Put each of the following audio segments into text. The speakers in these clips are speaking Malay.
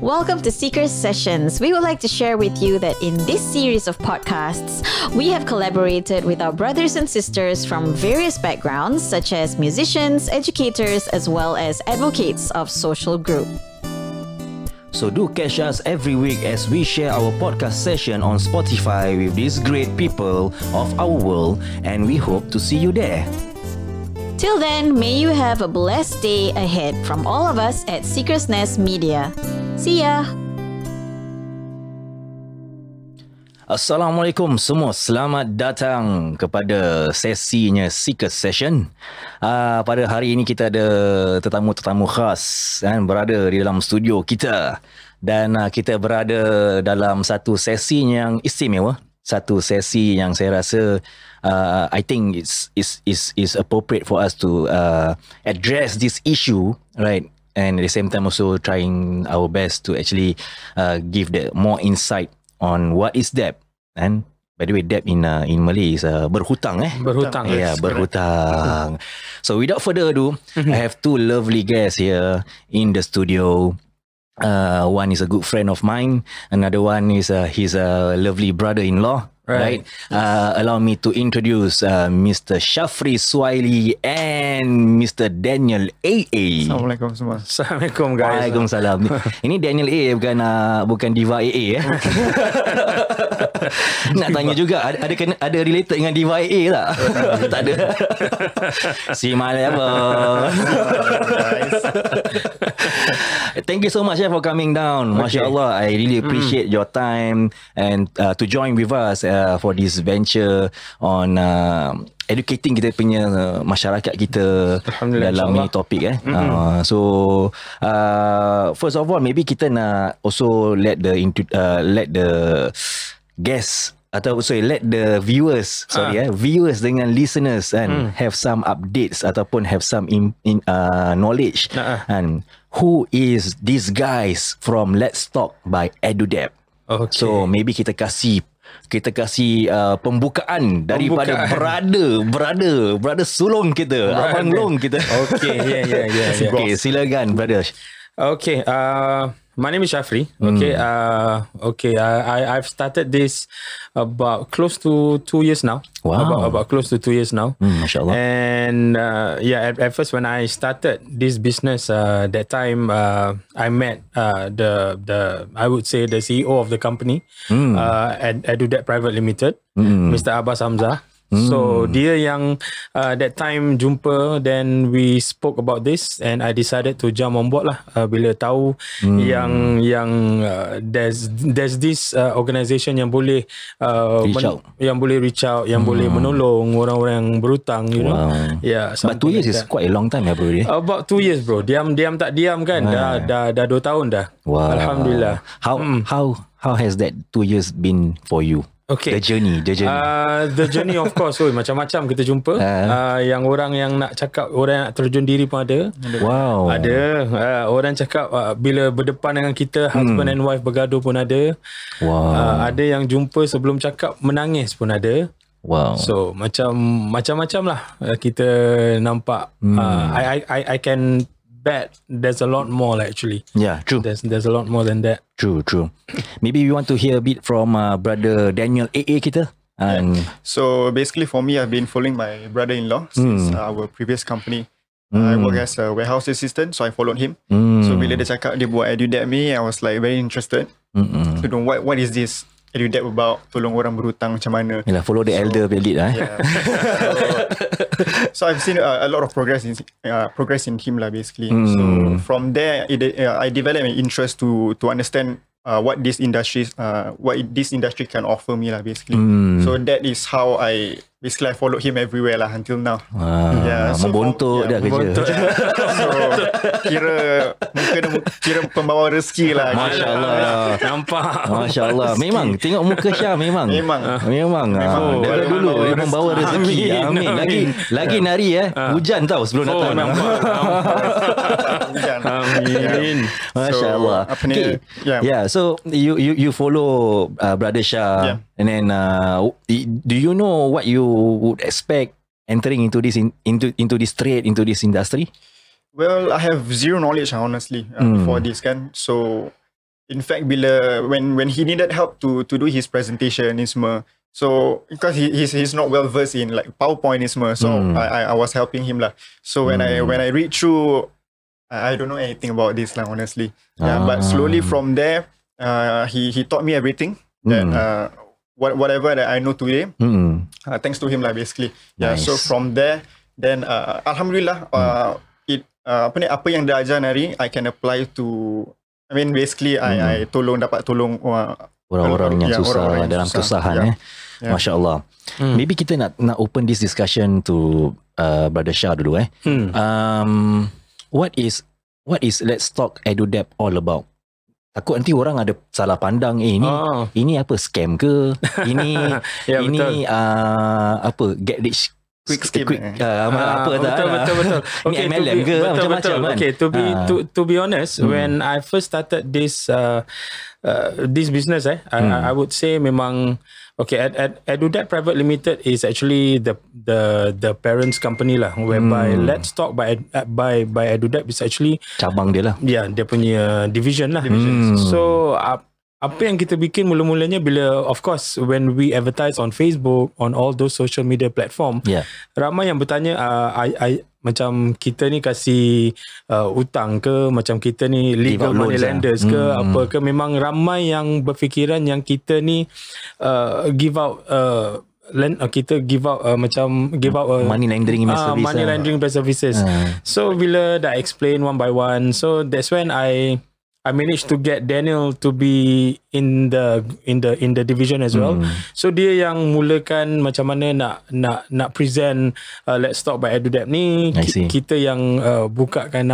Welcome to Seekers Sessions. We would like to share with you that in this series of podcasts, we have collaborated with our brothers and sisters from various backgrounds, such as musicians, educators, as well as advocates of social group. So do catch us every week as we share our podcast session on Spotify with these great people of our world, and we hope to see you there. Till then, may you have a blessed day ahead from all of us at Seekers Nest Media. See ya! Assalamualaikum semua, selamat datang kepada sesinya Seekers Session. Pada hari ini kita ada tetamu-tetamu khas berada di dalam studio kita. Dan kita berada dalam satu sesi yang istimewa. Satu sesi yang saya rasa I think is appropriate for us to address this issue, right? And at the same time also trying our best to actually give the more insight on what is debt. And by the way, debt in Malay is berhutang. Berhutang. Yeah, berhutang. So without further ado, I have two lovely guests here in the studio. One is a good friend of mine. Another one is his lovely brother-in-law. Right. Allow me to introduce Mr. Shafri Suhaili and Mr. Daniel AA. Assalamualaikum semua. Assalamualaikum guys. Waalaikumsalam. Ini Daniel AA bukan Diva AA ya. Nak tanya juga ada related dengan Diva AA tak? Tak ada. Si Malay apa? Thank you so much for coming down. Masya Allah, I really appreciate your time and to join with us for this venture on educating kita punya masyarakat kita dalam ni topik So first of all, maybe kita nak also let the guests atau let the viewers viewers dengan listeners have some updates ataupun have some knowledge and who is these guys from Let's Talk by EduDebt. Okay. So maybe kita kasih pembukaan daripada brother sulung kita, abang long kita. Okay, yeah. Okay, silakan brother. Okay, my name is Shafri. Okay, I've started this about close to 2 years now. Wow. About close to 2 years now. Masya Allah. And at first when I started this business, that time I met the I would say the CEO of the company, at EduDebt Private Limited, Mr. Abbas Hamzah. So dia yang that time jumpa, then we spoke about this and I decided to jump on board lah bila tahu yang there's this organisation yang boleh reach out, yang boleh menolong orang-orang yang berhutang, you know. Yeah, but 2 years is quite a long time bro. About 2 years bro. Diam tak diam kan. Dah 2 tahun dah. Wow. Alhamdulillah. How has that 2 years been for you? Okay. The journey. The journey of course. Macam-macam kita jumpa. Yang orang yang nak cakap, orang yang nak terjun diri pun ada. Wow. Ada. Orang cakap bila berdepan dengan kita, husband and wife bergaduh pun ada. Wow. Ada yang jumpa sebelum cakap menangis pun ada. Wow. So macam-macam lah kita nampak. I can bet there's a lot more actually. Yeah, true. There's a lot more than that. True. Maybe we want to hear a bit from brother Daniel AA kita. And so basically for me, I've been following my brother-in-law since our previous company. I work as a warehouse assistant, so I followed him. So bila dia cakap dia buat EduDebt me, I was like very interested to know what is this EduDebt about, tolong orang berhutang macam mana. Yalah, follow the elder lead lah. Yeah. So I've seen a lot of progress in him lah basically. So from there, I developed an interest to understand what this industry can offer me lah basically. So that is how I followed him everywhere lah until now. Yeah, so membontok dah kerja. So kira pembawa rezeki lah. Masya Allah. Nampak. Masya Allah. Memang tengok muka Syah memang. Dari dulu dia membawa rezeki. Amin. Lagi nari hujan tau sebelum datang. Hujan. Amin. Masya Allah. Okay. Yeah. So you follow brother Shah, and then do you know what you would expect entering into this trade, into this industry? Well, I have zero knowledge honestly for this kan. So in fact bila when he needed help to do his presentation ni semua, so because he's not well versed in like PowerPoint ni semua, so I was helping him lah. So when I read through, I don't know anything about this lah, honestly. But slowly from there, he taught me everything that whatever that I know today, thanks to him lah basically. Nice. So from there, then alhamdulillah, apa yang dia ajar hari, I can apply to, I mean basically I dapat tolong orang-orang yang susah orang-orang yang dalam susah. kesusahan. Masya Allah. Maybe kita nak open this discussion to Brother Shah dulu. What is Let's Talk EduDebt all about? Takut nanti orang ada salah pandang, ini apa, scam ke? Ini ini apa, get rich quick scheme. Betul. Ini MLM ke? Macam-macam kan? Okay, to be honest, when I first started this business, I would say memang at EduDebt Private Limited is actually the parents company lah, whereby Let's Talk by EduDebt is actually cabang dia lah. Yeah, dia punya division lah. So apa yang kita bikin mula-mulanya bila, of course, when we advertise on Facebook, on all those social media platform, ramai yang bertanya, macam kita ni kasih hutang ke, macam kita ni legal money lenders ke, apa ke. Memang ramai yang berfikiran yang kita ni give out kita give out money laundering services. So bila dah explain one by one, so that's when I managed to get Daniel to be in the division as well. So dia yang mulakan macam mana nak present Let's Talk by EduDebt ni. Kita yang bukakan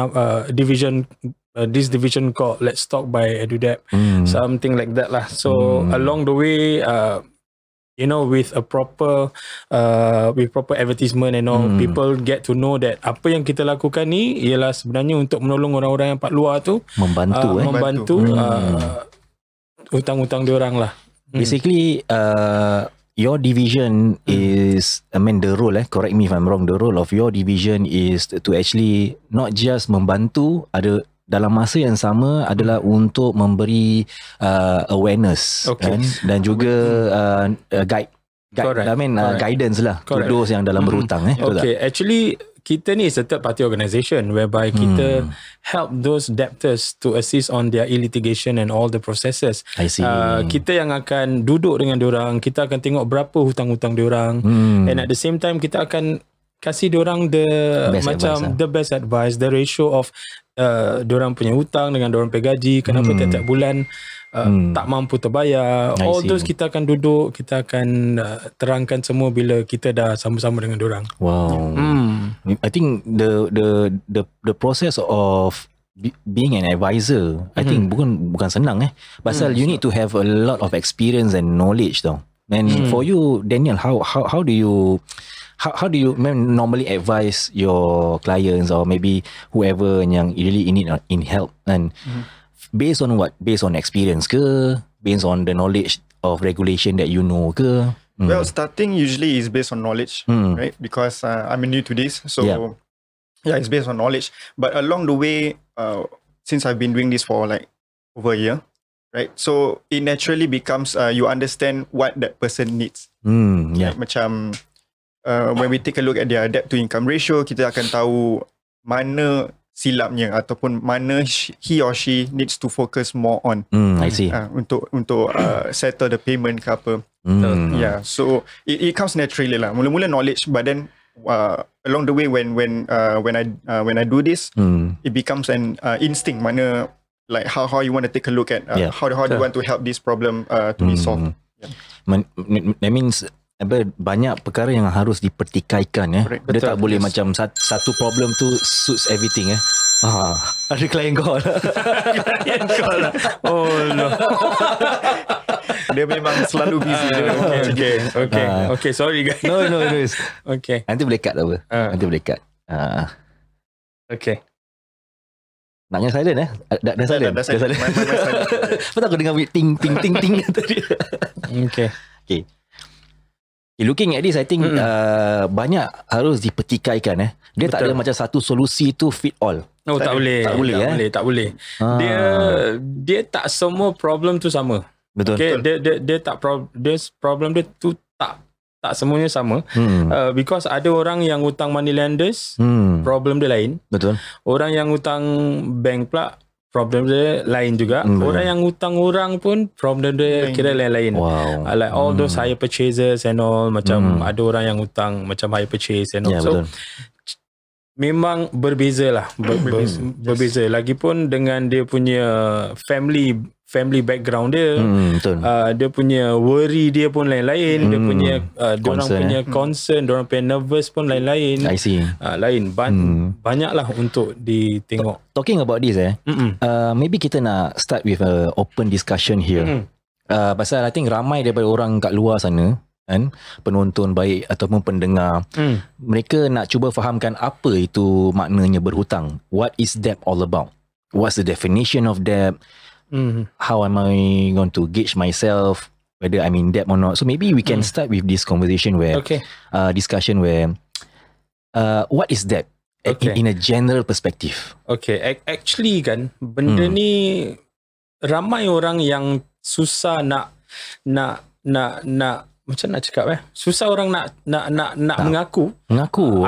division, this division called Let's Talk by EduDebt, something like that lah. So along the way, with a proper advertisement and all, people get to know that apa yang kita lakukan ni ialah sebenarnya untuk menolong orang-orang yang kat luar tu, membantu hutang-hutang diorang lah. Basically, your division is, I mean the role, correct me if I'm wrong, the role of your division is to actually not just membantu, ada dalam masa yang sama adalah untuk memberi awareness, kan? Dan juga guidance lah to those yang dalam berhutang. Okay, actually kita ni is a third party organisation whereby kita help those debtors to assist on their e-litigation and all the processes. I see. Kita yang akan duduk dengan diorang, kita akan tengok berapa hutang-hutang diorang, and at the same time kita akan kasih diorang the best advice, the ratio of diorang punya hutang dengan diorang punya gaji, kenapa tiap-tiap bulan tak mampu terbayar. All those kita akan duduk, kita akan terangkan semua bila kita dah sama-sama dengan diorang. Wow. I think the process of being an advisor, I think bukan senang pasal you need to have a lot of experience and knowledge tau. And for you, Daniel, how do you normally advise your clients or maybe whoever yang really in help, and based on what? Based on experience ke? Based on the knowledge of regulation that you know ke? Well, starting usually is based on knowledge, right? Because I'm new to this, so it's based on knowledge. But along the way, since I've been doing this for like over a year, right? So it naturally becomes you understand what that person needs. Like, macam when we take a look at their debt to income ratio, kita akan tahu mana silapnya ataupun mana he or she needs to focus more on. I see. Untuk settle the payment ke apa. So it comes naturally lah. Mula-mula knowledge, but then along the way when I do this, it becomes an instinct. Mana like how you want to take a look at how do you want to help this problem to be solved. That means banyak perkara yang harus dipertikaikan Correct. Dia tak boleh macam satu problem tu suits everything ada klien call. Oh no. Dia memang selalu busy. Okay, sorry guys. No. Okay. Nanti boleh cut apa? Nanti boleh cut. Okay. Naknya silent Dah silent. Betul aku dengar ting ting ting ting tadi. Okay. Looking at this, I think banyak harus dipertikaikan. Dia tak ada macam satu solusi tu fit all. Oh, tak boleh. Tak boleh. Dia tak semua problem tu sama. Betul. Okay, dia tak problem dia tu tak semuanya sama. Because ada orang yang hutang money lenders, problem dia lain. Betul. Orang yang hutang bank pula, problem dia lain juga. Orang yang hutang orang pun problem dia kira lain-lain. Wow. Like all those higher purchases and all, macam ada orang yang hutang macam higher purchase and all. So betul. memang berbeza lah. Berbeza. Lagipun dengan dia punya family background dia, dia punya worry dia pun lain-lain, dia punya diorang punya concern, diorang punya nervous pun lain-lain. I see. Lain. Banyaklah untuk ditengok. Talking about this maybe kita nak start with a open discussion here. Pasal I think ramai daripada orang kat luar sana, kan, penonton baik ataupun pendengar, mereka nak cuba fahamkan apa itu maknanya berhutang. What is debt all about? What's the definition of debt? How am I going to gauge myself whether I'm in debt or not? So maybe we can start with this conversation where discussion where what is debt in a general perspective? Okay, actually kan, benda ni ramai orang yang susah nak macam nak cakap susah orang nak mengaku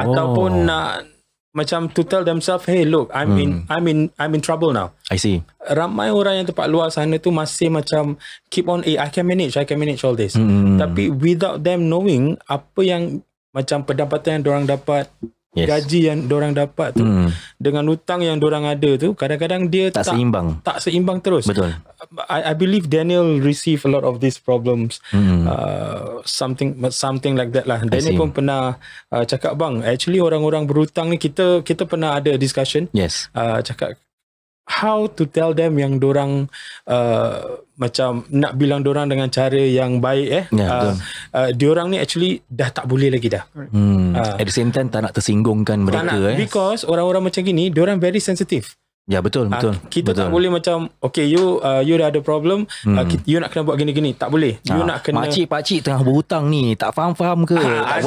ataupun nak macam to tell themselves, hey look, I'm in trouble now. I see. Ramai orang yang tempat luar sana tu masih macam keep on, I can manage all this. Tapi without them knowing apa yang macam pendapatan yang diorang dapat, gaji yang diorang dapat tu, dengan hutang yang diorang ada tu, kadang-kadang dia tak seimbang terus. Betul. I believe Daniel receive a lot of these problems, something like that lah. Daniel pun pernah cakap, bang, actually orang-orang berhutang ni, kita pernah ada discussion. Yes. Cakap how to tell them yang dorang macam nak bilang dorang dengan cara yang baik diorang ni actually dah tak boleh lagi dah. At the same time tak nak tersinggungkan mereka because orang-orang macam gini diorang very sensitive. Ya, betul. Kita tak boleh macam, okay, you dah ada problem, you nak kena buat gini-gini, tak boleh. You nak kena, pakcik tengah berhutang ni, tak faham ke? Tak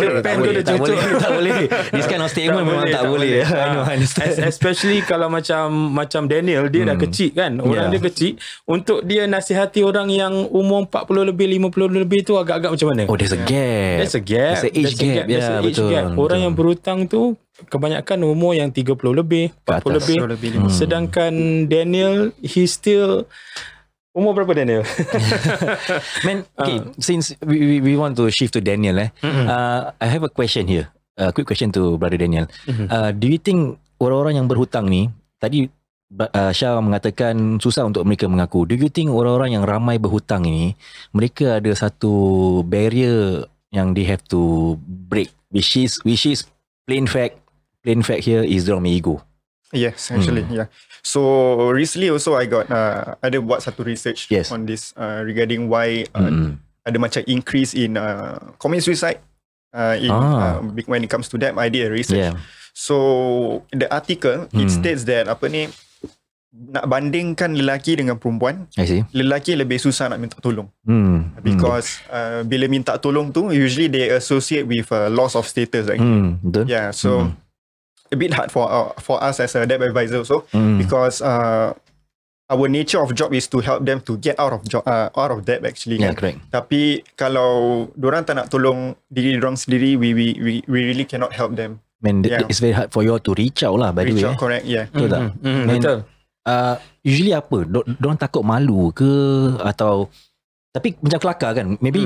boleh. This kind of statement memang tak boleh. Especially kalau macam Daniel, dia dah kecil kan, orang dia kecil, untuk dia nasihati orang yang umur 40 lebih, 50 lebih tu agak-agak macam mana? Oh, there's a gap. There's an age gap. Orang yang berhutang tu kebanyakan umur yang 30 lebih, 40 lebih. Sedangkan Daniel, he still umur berapa Daniel? Man, okay, since we want to shift to Daniel I have a question here. A quick question to brother Daniel. Do you think orang-orang yang berhutang ni, tadi Syah mengatakan susah untuk mereka mengaku. Do you think orang-orang yang ramai berhutang ini, mereka ada satu barrier yang they have to break, which is plain fact here is dorang ego. Yes, actually, yeah. So recently also I got ada buat satu research on this regarding why ada macam increase in commit suicide when it comes to debt. I did a research. So the article it states that nak bandingkan lelaki dengan perempuan, lelaki lebih susah nak minta tolong. Because bila minta tolong tu usually they associate with loss of status. Yeah, so a bit hard for us as a debt advisor also, because our nature of job is to help them to get out of debt actually. Yeah, correct. Tapi kalau dorang tak nak tolong diri dorang sendiri, we really cannot help them. Man, it's very hard for you all to reach out lah, by the way. Reach out, correct, yeah. Betul tak? Betul. Usually apa? Dorang takut malu ke atau, tapi macam kelakar kan, maybe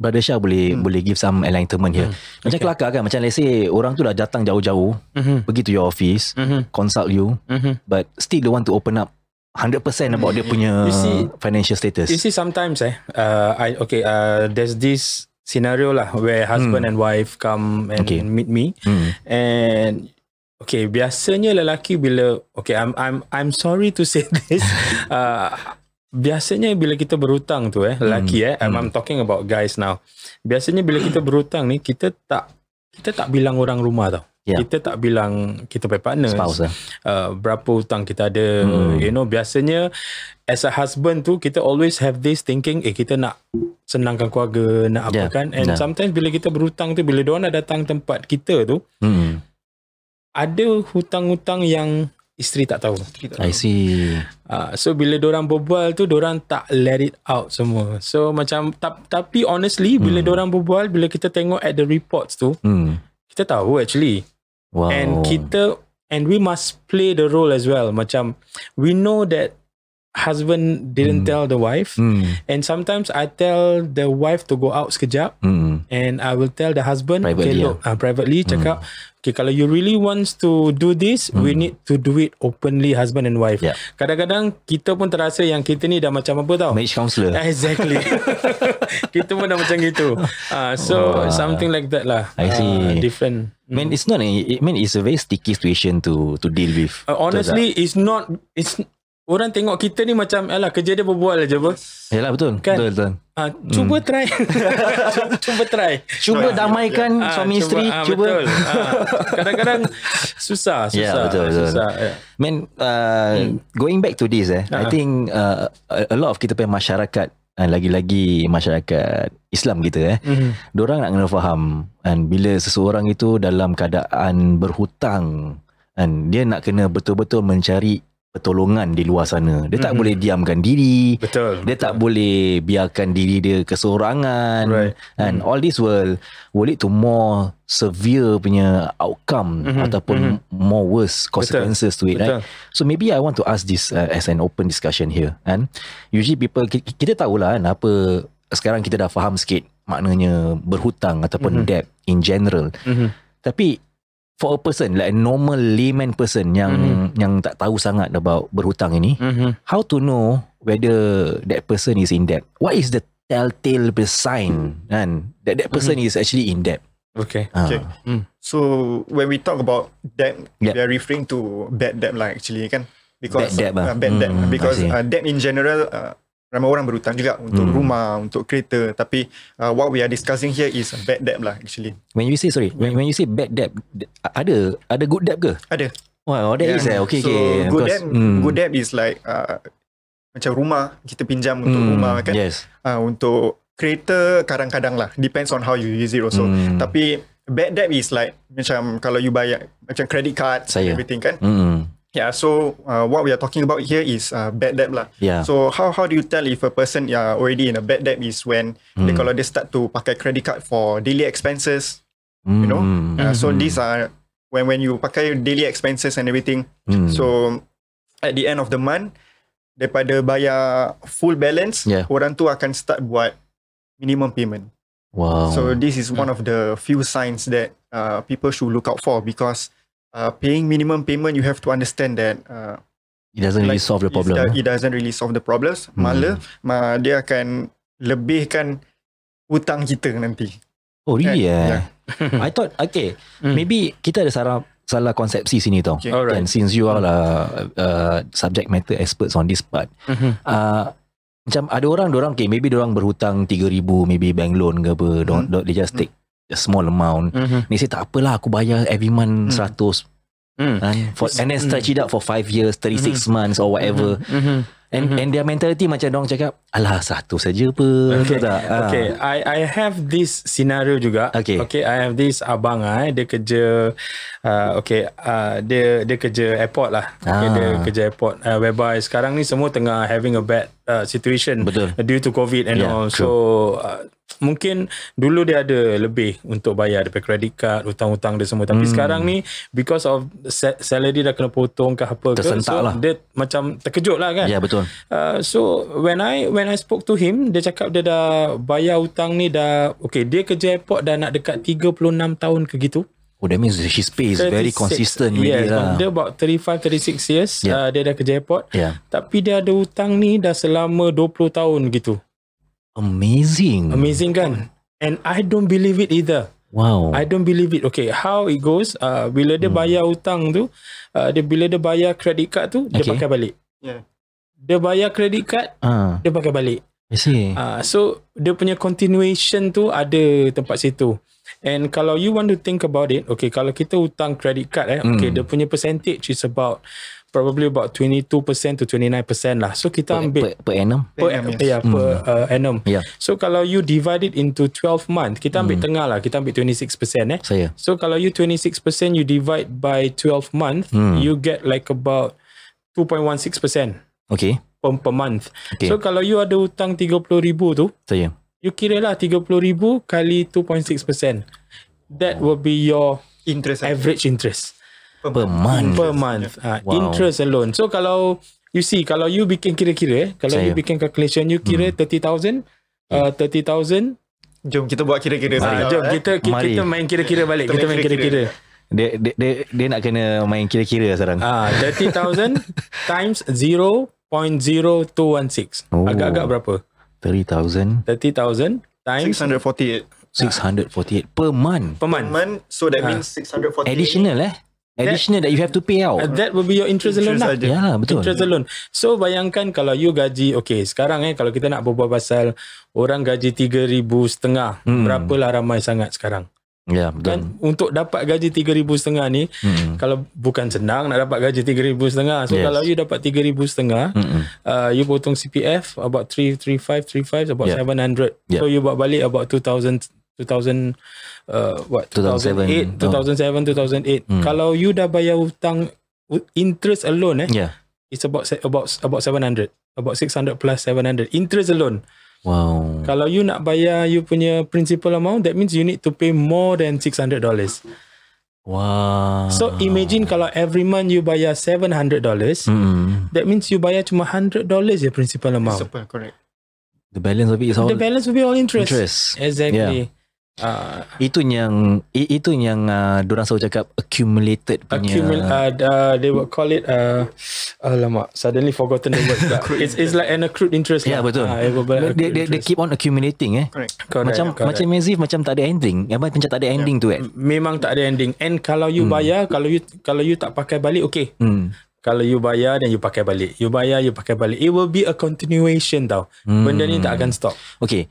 brother Syah boleh give some enlightenment here. Macam kelakar kan, macam let's say orang tu dah datang jauh-jauh, pergi to your office, consult you, but still they want to open up 100% about dia punya financial status. You see sometimes there's this scenario lah where husband and wife come and meet me, and biasanya lelaki bila I'm sorry to say this, biasanya bila kita berhutang tu lelaki I'm talking about guys now. Biasanya bila kita berhutang ni, kita tak bilang orang rumah tau. Kita tak bilang kita punya partner berapa hutang kita ada. You know, biasanya as a husband tu kita always have this thinking, kita nak senangkan keluarga, nak apa kan. And sometimes bila kita berhutang tu, bila diorang dah datang tempat kita tu, ada hutang-hutang yang isteri tak tahu. I see. So bila diorang berbual tu, diorang tak let it out semua. So macam tapi honestly bila diorang berbual, bila kita tengok at the reports tu, kita tahu actually. Wow. And we must play the role as well. Macam we know that husband didn't tell the wife, and sometimes I tell the wife to go out sekejap, and I will tell the husband privately cakap, okay, kalau you really wants to do this, we need to do it openly, husband and wife. Kadang-kadang kita pun terasa yang kita ni dah macam apa tau, marriage counselor. Exactly. Kita pun dah macam gitu. So something like that lah. I see. Different. Man, it's not. It's a very sticky situation to deal with. Honestly, it's not. Orang tengok kita ni macam alah kerja dia berbual aja apa. Yalah betul. Kan? Betul. Cuba try. Cuba try. Cuba damaikan suami isteri. Cuba. Betul. Kadang-kadang susah. Betul. Susah. Man, going back to this, I think a lot of kita punya masyarakat, lagi-lagi masyarakat Islam kita, diorang nak kena faham, and bila seseorang itu dalam keadaan berhutang, and dia nak kena betul-betul mencari pertolongan di luar sana. Dia tak boleh diamkan diri. Betul. Dia tak boleh biarkan diri dia keseorangan. Right. And all this will lead to more severe punya outcome ataupun more worse consequences to it, right? So maybe I want to ask this as an open discussion here. And usually people, kita tahulah apa, sekarang kita dah faham sikit maknanya berhutang ataupun debt in general. Tapi for a person, like a normal layman person yang tak tahu sangat about berhutang ini, how to know whether that person is in debt? What is the telltale sign that person is actually in debt? Okay. So when we talk about debt, we are referring to bad debt lah actually kan, because bad debt, because debt in general, ramai orang berhutang juga untuk rumah, untuk kereta. Tapi what we are discussing here is bad debt lah actually. When you say when you say bad debt, ada good debt ke? Ada. Wow, that is okay. So good debt is like macam rumah kita pinjam untuk rumah kan. Yes. Untuk kereta kadang-kadang lah, depends on how you use it also. Tapi bad debt is like macam kalau you bayar macam credit card, everything kan. Yeah, so what we are talking about here is bad debt lah. Yeah. So how do you tell if a person already in a bad debt is when kalau they start to pakai credit card for daily expenses, you know. So these are when you pakai daily expenses and everything. So at the end of the month, daripada bayar full balance, orang tu akan start buat minimum payment. Wow. So this is one of the few signs that people should look out for, because paying minimum payment, you have to understand that it doesn't really solve the problem. It doesn't really solve the problems. Malah dia akan lebihkan hutang kita nanti. Oh really? I thought maybe kita ada salah konsepsi sini tau. And since you are subject matter experts on this part, macam ada orang maybe diorang berhutang 3,000, maybe bank loan ke apa, they just take a small amount. Ni say tak apalah, aku bayar every month 100. And then stretch it out for 5 years, 36 months or whatever. And their mentality macam dong cakap, alah 100 saja apa. Okay, I have this scenario juga. Okay, I have this abang dia kerja dia kerja airport lah. Dia kerja airport whereby sekarang ni semua tengah having a bad situation. Betul. Due to COVID and all. True. So mungkin dulu dia ada lebih untuk bayar daripada credit card, hutang-hutang dia semua. Tapi sekarang ni because of salary dah kena potong ke apa ke, so dia macam terkejut lah kan. Ya, betul. So when I spoke to him, dia cakap dia dah bayar hutang ni dah, dia kerja airport dah nak dekat 36 tahun ke gitu. Oh, that means his pay is very consistent. Yes, dia about 35-36 years dia dah kerja airport. Tapi dia ada hutang ni dah selama 20 tahun gitu. Amazing kan? And I don't believe it either. Wow. I don't believe it. Okay, how it goes, bila dia bayar hutang tu, bila dia bayar credit card tu, dia pakai balik. Dia bayar credit card, dia pakai balik. I see. So dia punya continuation tu ada tempat situ. And kalau you want to think about it, kalau kita hutang credit card, dia punya percentage is about probably about 22% to 29% lah. So kita ambil per annum. per annum. Yeah. So kalau you divide it into 12 month, kita ambil tengah lah, kita ambil 26%. Saya. So kalau you 26%, you divide by 12 month, you get like about 2.16% Okay. per month. Okay. So kalau you ada hutang 30,000 tu, Saya. you kira lah 30,000 kali 2.6%. That will be your Interest average interest Per month. per month. Wow. Interest alone. So kalau you see, kalau you bikin kira-kira, kalau you Saya. bikin calculation, you kira 30,000, 30,000. Jom kita buat kira-kira sekali. Jom Mari. kita main kira-kira balik. Kita main kira-kira. Dia nak kena main kira-kira sekarang. 30,000 times 0.0216. Oh. Agak-agak berapa? 30,000 30,000 times 648 648 per month. per month. month. So that means 648 Additional Additional that you have to pay out. That will be your interest alone lah. saja. Ya, betul. Interest alone. So bayangkan kalau you gaji, okay, sekarang kalau kita nak berbual pasal orang gaji 3,500, berapalah ramai sangat sekarang. Ya, betul. Kan untuk dapat gaji 3,500 ni, kalau bukan senang nak dapat gaji 3,500. So Yes. kalau you dapat 3,500, you potong CPF about 335 about Yeah. 700. Yeah. So you buat balik about 2008 2008. Kalau you dah bayar hutang interest alone Ya. it's about 700, about 600 plus 700 interest alone. Wow. Kalau you nak bayar you punya principal amount, that means you need to pay more than $600. Wow. So imagine kalau every month you bayar $700, that means you bayar cuma $100 je principal amount. Super, correct. The balance of it is all The balance will be all interest. Exactly. Itu yang dorang selalu cakap accumulated punya. They would call it alamak, suddenly forgotten the word. It's like an accrued interest. Ya, betul. They keep on accumulating Correct. Correct. Macam Mazif macam tak ada ending. Macam tak ada ending tu Memang tak ada ending. And kalau you bayar, kalau you tak pakai balik, okay. Kalau you bayar dan you pakai balik, you bayar, you pakai balik, it will be a continuation tau. Benda ni tak akan stop. Okay.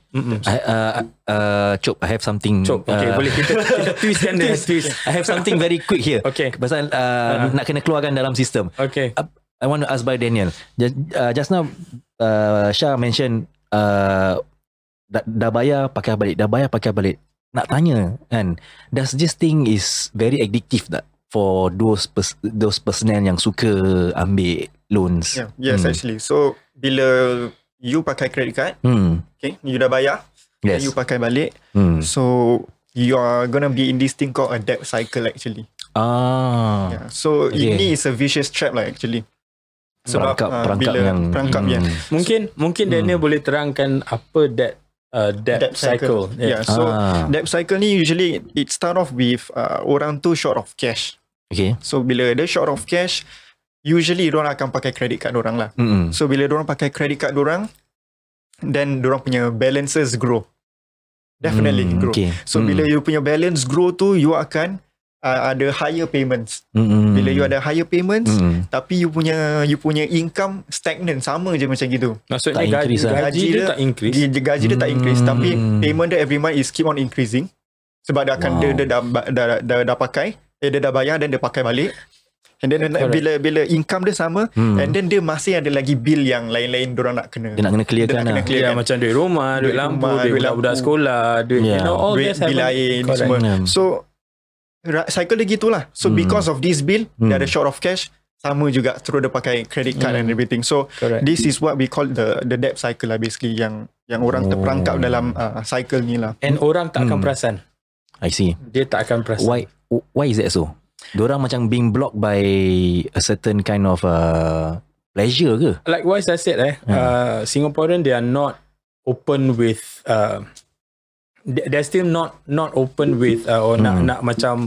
Chop, I have something. Cok, okay, boleh kita twistkan dia. Twist. I have something very quick here. Okay. Pasal nak kena keluarkan dalam sistem. Okay. I want to ask by Daniel. Just now, Shah mention dah bayar pakai balik, dah bayar pakai balik. Nak tanya kan, does this thing is very addictive tak for those personnel yang suka ambil loans? Yeah, yes, actually. So bila you pakai credit card, okay, you dah bayar, Yes. then you pakai balik. So you are gonna be in this thing called a debt cycle actually. Yeah. So ini is a vicious trap lah actually. Sebab Perangkap bila yang perangkap Mungkin Daniel boleh terangkan apa debt cycle. Yeah. So debt cycle ni usually it start off with orang tu short of cash. Okay. So bila dia short of cash, usually diorang akan pakai credit card diorang lah. So bila diorang pakai credit card diorang, then diorang punya balances grow. Definitely grow. Okay. So bila you punya balance grow tu, you akan ada higher payments. Bila you ada higher payments, tapi you punya income stagnant, sama je macam gitu. Maksudnya Tak increase lah. gaji dia tak increase. Gaji dia tak increase, tapi payment dia every month is keep on increasing. Sebab dia akan dia dah pakai, dia dah bayar dan dia pakai balik. And then bila income dia sama, and then dia masih ada lagi bill yang lain-lain diorang nak kena. Dia nak kena clearkan lah. Ya, macam duit rumah, duit lampu, duit budak-budak sekolah, duit all duit that bil air ni semua. So cycle dia gitulah. So because of this bill, dia ada short of cash, sama juga terus dia pakai credit card and everything. So this is what we call the debt cycle lah basically, yang orang terperangkap dalam cycle ni lah. And orang tak akan perasan. I see. Dia tak akan perasan. Why is that so? Diorang macam being blocked by a certain kind of pleasure ke? Likewise I said Singaporean, they are not open with they're still not open with or nak macam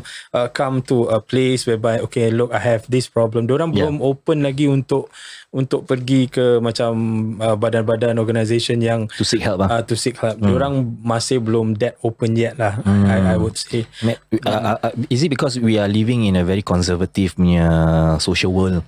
come to a place whereby okay, look, I have this problem. Diorang belum open lagi untuk pergi ke macam badan-badan organisation yang To seek help lah. to seek help. Diorang masih belum that open yet lah. I would say. Is it because we are living in a very conservative punya social world?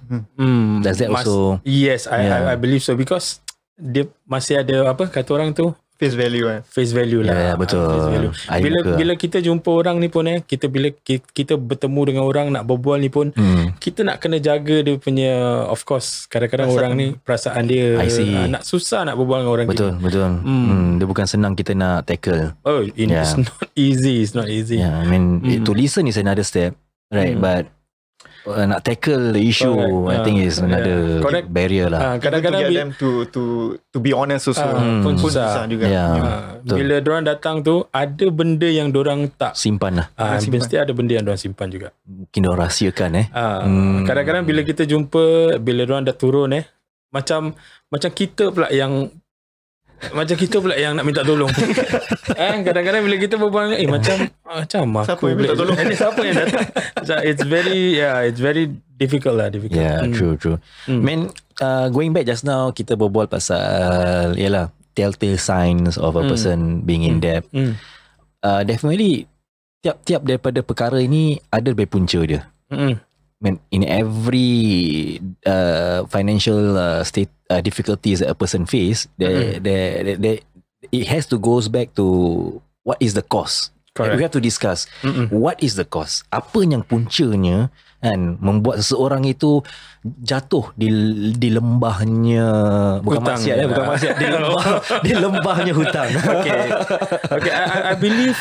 Does that also? Yes, I believe so, because dia masih ada apa kata orang tu, face value face value lah. Ya, betul. Face value. I muka. Bila kita jumpa orang ni pun kita bila kita bertemu dengan orang nak berbual ni pun kita nak kena jaga dia punya, of course kadang-kadang orang ni perasaan dia nak susah nak berbual dengan orang betul gini. betul. Dia bukan senang kita nak tackle. It's not easy. Yeah, I mean to listen is another step, right? But nak tackle the issue, I think is another barrier lah. Kadang-kadang to get them to be honest also pun susah juga. Bila diorang datang tu ada benda yang diorang tak simpan lah. Mesti ada benda yang diorang simpan juga. Mungkin diorang rahsiakan Kadang-kadang bila kita jumpa, bila diorang dah turun macam kita pula yang nak minta tolong. Kadang-kadang bila kita berbual macam siapa yang minta tolong? Siapa yang datang? It's very difficult lah. Yeah, true. Man, going back just now, kita berbual pasal telltale signs of a person being in debt. Definitely tiap-tiap daripada perkara ini ada lebih punca dia. Man, in every financial state difficulties that a person face, it has to goes back to what is the cause. Correct. We have to discuss what is the cause. Apa yang puncanya kan membuat seseorang itu jatuh di lembahnya bukan hutang. Maksiat bukan maksiat di lembahnya hutang. Okay, I believe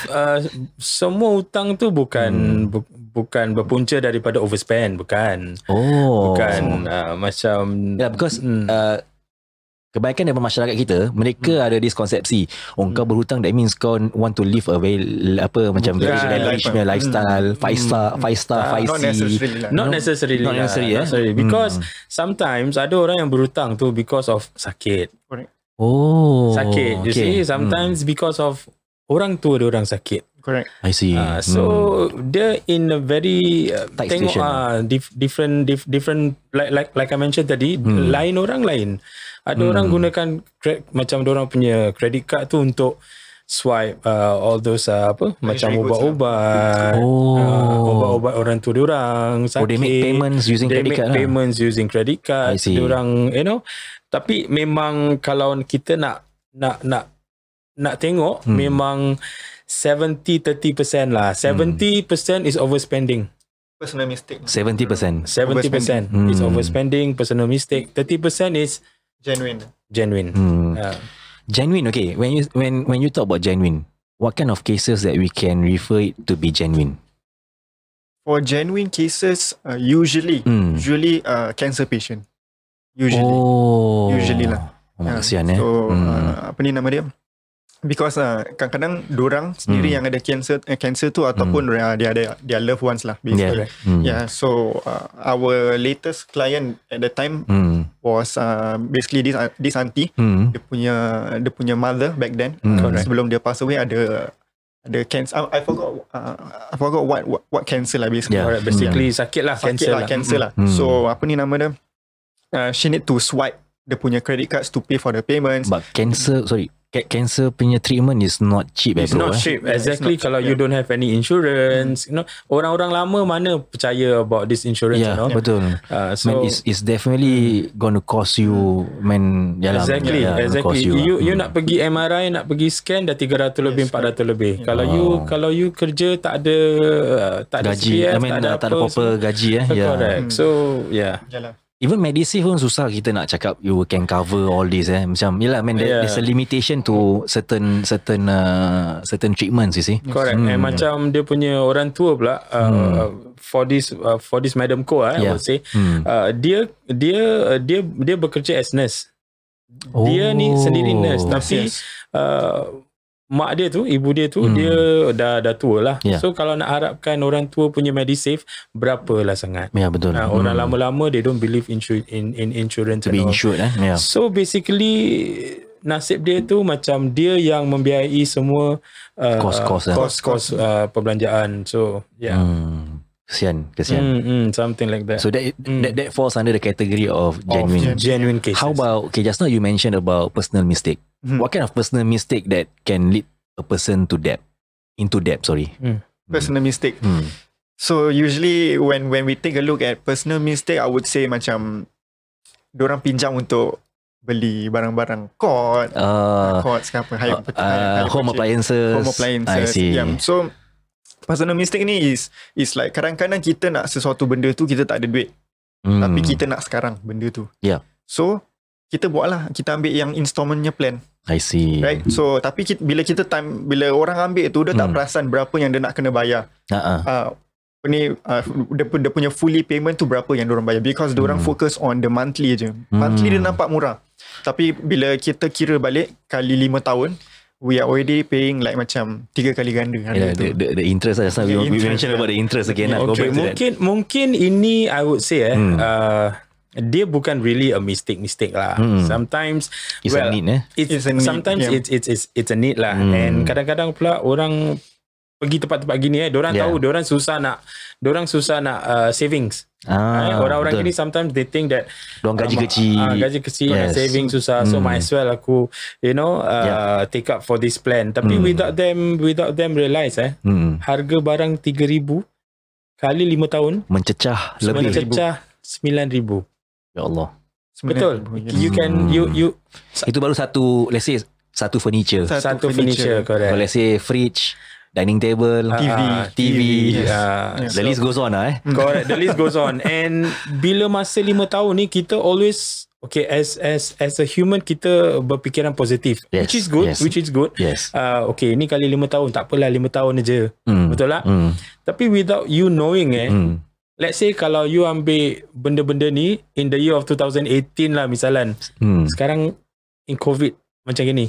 semua hutang tu bukan berpunca daripada overspend, bukan. Macam because kebanyakan daripada masyarakat kita, mereka ada diskonsepsi, kau berhutang that means kau want to live a very macam very lavish lifestyle, five star, not necessarily because sometimes ada orang yang berhutang tu because of sakit. Sakit, you see, sometimes because of orang tua dia orang sakit. Correct. I see. So dia in a very different like I mentioned tadi, lain orang lain. Ada orang gunakan macam orang punya credit card tu untuk swipe all those macam ubat-ubat, ubat-ubat orang tu diorang sakit. They make payments using credit card. Payments using credit card. Diorang, tapi memang kalau kita nak tengok, memang 70-30% lah. 70% is overspending. Personal mistake. 70% is overspending, personal mistake. 30% is genuine. Genuine, okay. When you talk about genuine, what kind of cases that we can refer it to be genuine? For genuine cases, usually cancer patient. Usually lah. Kasihan So apa ni nama dia? Because kadang-kadang dorang sendiri yang ada cancer tu ataupun dia ada their loved ones lah basically. So our latest client at the time was basically this auntie. Dia punya mother back then, sebelum dia pass away ada cancer. I forgot what cancer lah basically. Basically sakit lah, cancer lah. So apa ni nama dia? She need to swipe dia punya credit cards to pay for the payments. But cancer punya treatment is not cheap. It's not cheap. Exactly. Kalau you don't have any insurance, orang-orang lama mana percaya about this insurance? Betul. So it's definitely going to cost you. Exactly. You nak pergi MRI, nak pergi scan dah 300 lebih, 400 lebih. Kalau you kerja tak ada gaji, CPF, tak ada proper gaji. Correct. So even Medisave pun susah kita nak cakap you can cover all this. Macam there's a limitation to certain treatments, you see. Correct. Macam dia punya orang tua pula, for this Madam Ko, I would say, dia bekerja as nurse. Dia ni sendiri nurse, tapi mak dia tu, ibu dia tu, dia dah tua lah. So kalau nak harapkan orang tua punya Medisave, berapalah sangat. Betul. Orang lama-lama they don't believe in insurance. To be insured. So basically nasib dia tu macam dia yang membiayai semua kos perbelanjaan. So Kesian. Something like that. So that falls under the category of genuine cases. How about, just now you mentioned about personal mistake. What kind of personal mistake that can lead a person to debt? Personal mistake. So usually when we take a look at personal mistake, I would say macam dorang pinjam untuk beli barang-barang courts ke apa, home appliances. I see. Yeah. So personal mistake ni is like kadang-kadang kita nak sesuatu benda tu kita tak ada duit. Tapi kita nak sekarang benda tu. Yeah. So kita buatlah, kita ambil yang installmentnya plan. I see. Right. So tapi bila orang ambil tu dia tak perasan berapa yang dia nak kena bayar. Dia punya fully payment tu berapa yang diorang bayar, because diorang fokus on the monthly je. Monthly dia nampak murah, tapi bila kita kira balik kali 5 tahun, we are already paying like macam 3 kali ganda harga tu. The interest lah. We mentioned about the interest again. Okay, mungkin ini I would say dia bukan really a mistake lah. Sometimes it's a need. It's a need. Sometimes it's a need lah. And kadang-kadang pula orang pergi tempat-tempat gini diorang tahu diorang susah nak savings. Orang-orang gini sometimes they think that diorang gaji kecil nak saving susah, so might as well aku take up for this plan. Tapi without them realize harga barang 3,000 kali 5 tahun mencecah 9,000. Ya Allah. Betul. You can you itu baru satu, let's say satu furniture. Satu furniture, correct. Let's say fridge, dining table, TV. The list goes on Correct, the list goes on. And bila masa 5 tahun ni kita always as a human kita berfikiran positif, which is good. Yes. Okay, ni kali 5 tahun tak apalah, 5 tahun aja. Betul tak? Tapi without you knowing let's say kalau you ambil benda-benda ni in the year of 2018 lah misalan. Sekarang in COVID macam gini.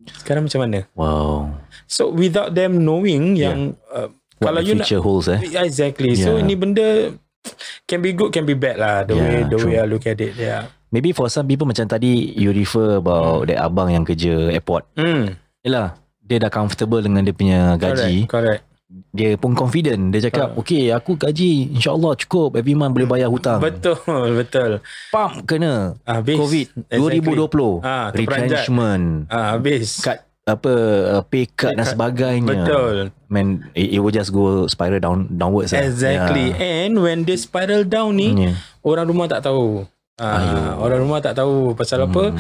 Sekarang macam mana? Wow. So without them knowing yang kalau you future holds exactly. So ini benda can be good, can be bad lah, the way I look at it. Maybe for some people macam tadi you refer about that abang yang kerja airport. Yalah, dia dah comfortable dengan dia punya gaji. Correct. Dia pun confident. Dia cakap okay, aku gaji InsyaAllah cukup, every month boleh bayar hutang. Betul. Pam kena habis. COVID 2020 retrenchment, habis cut pay cut dan sebagainya. Betul. Man, it will just go spiral downwards. Exactly. And when they spiral down ni, orang rumah tak tahu. Orang rumah tak tahu pasal apa.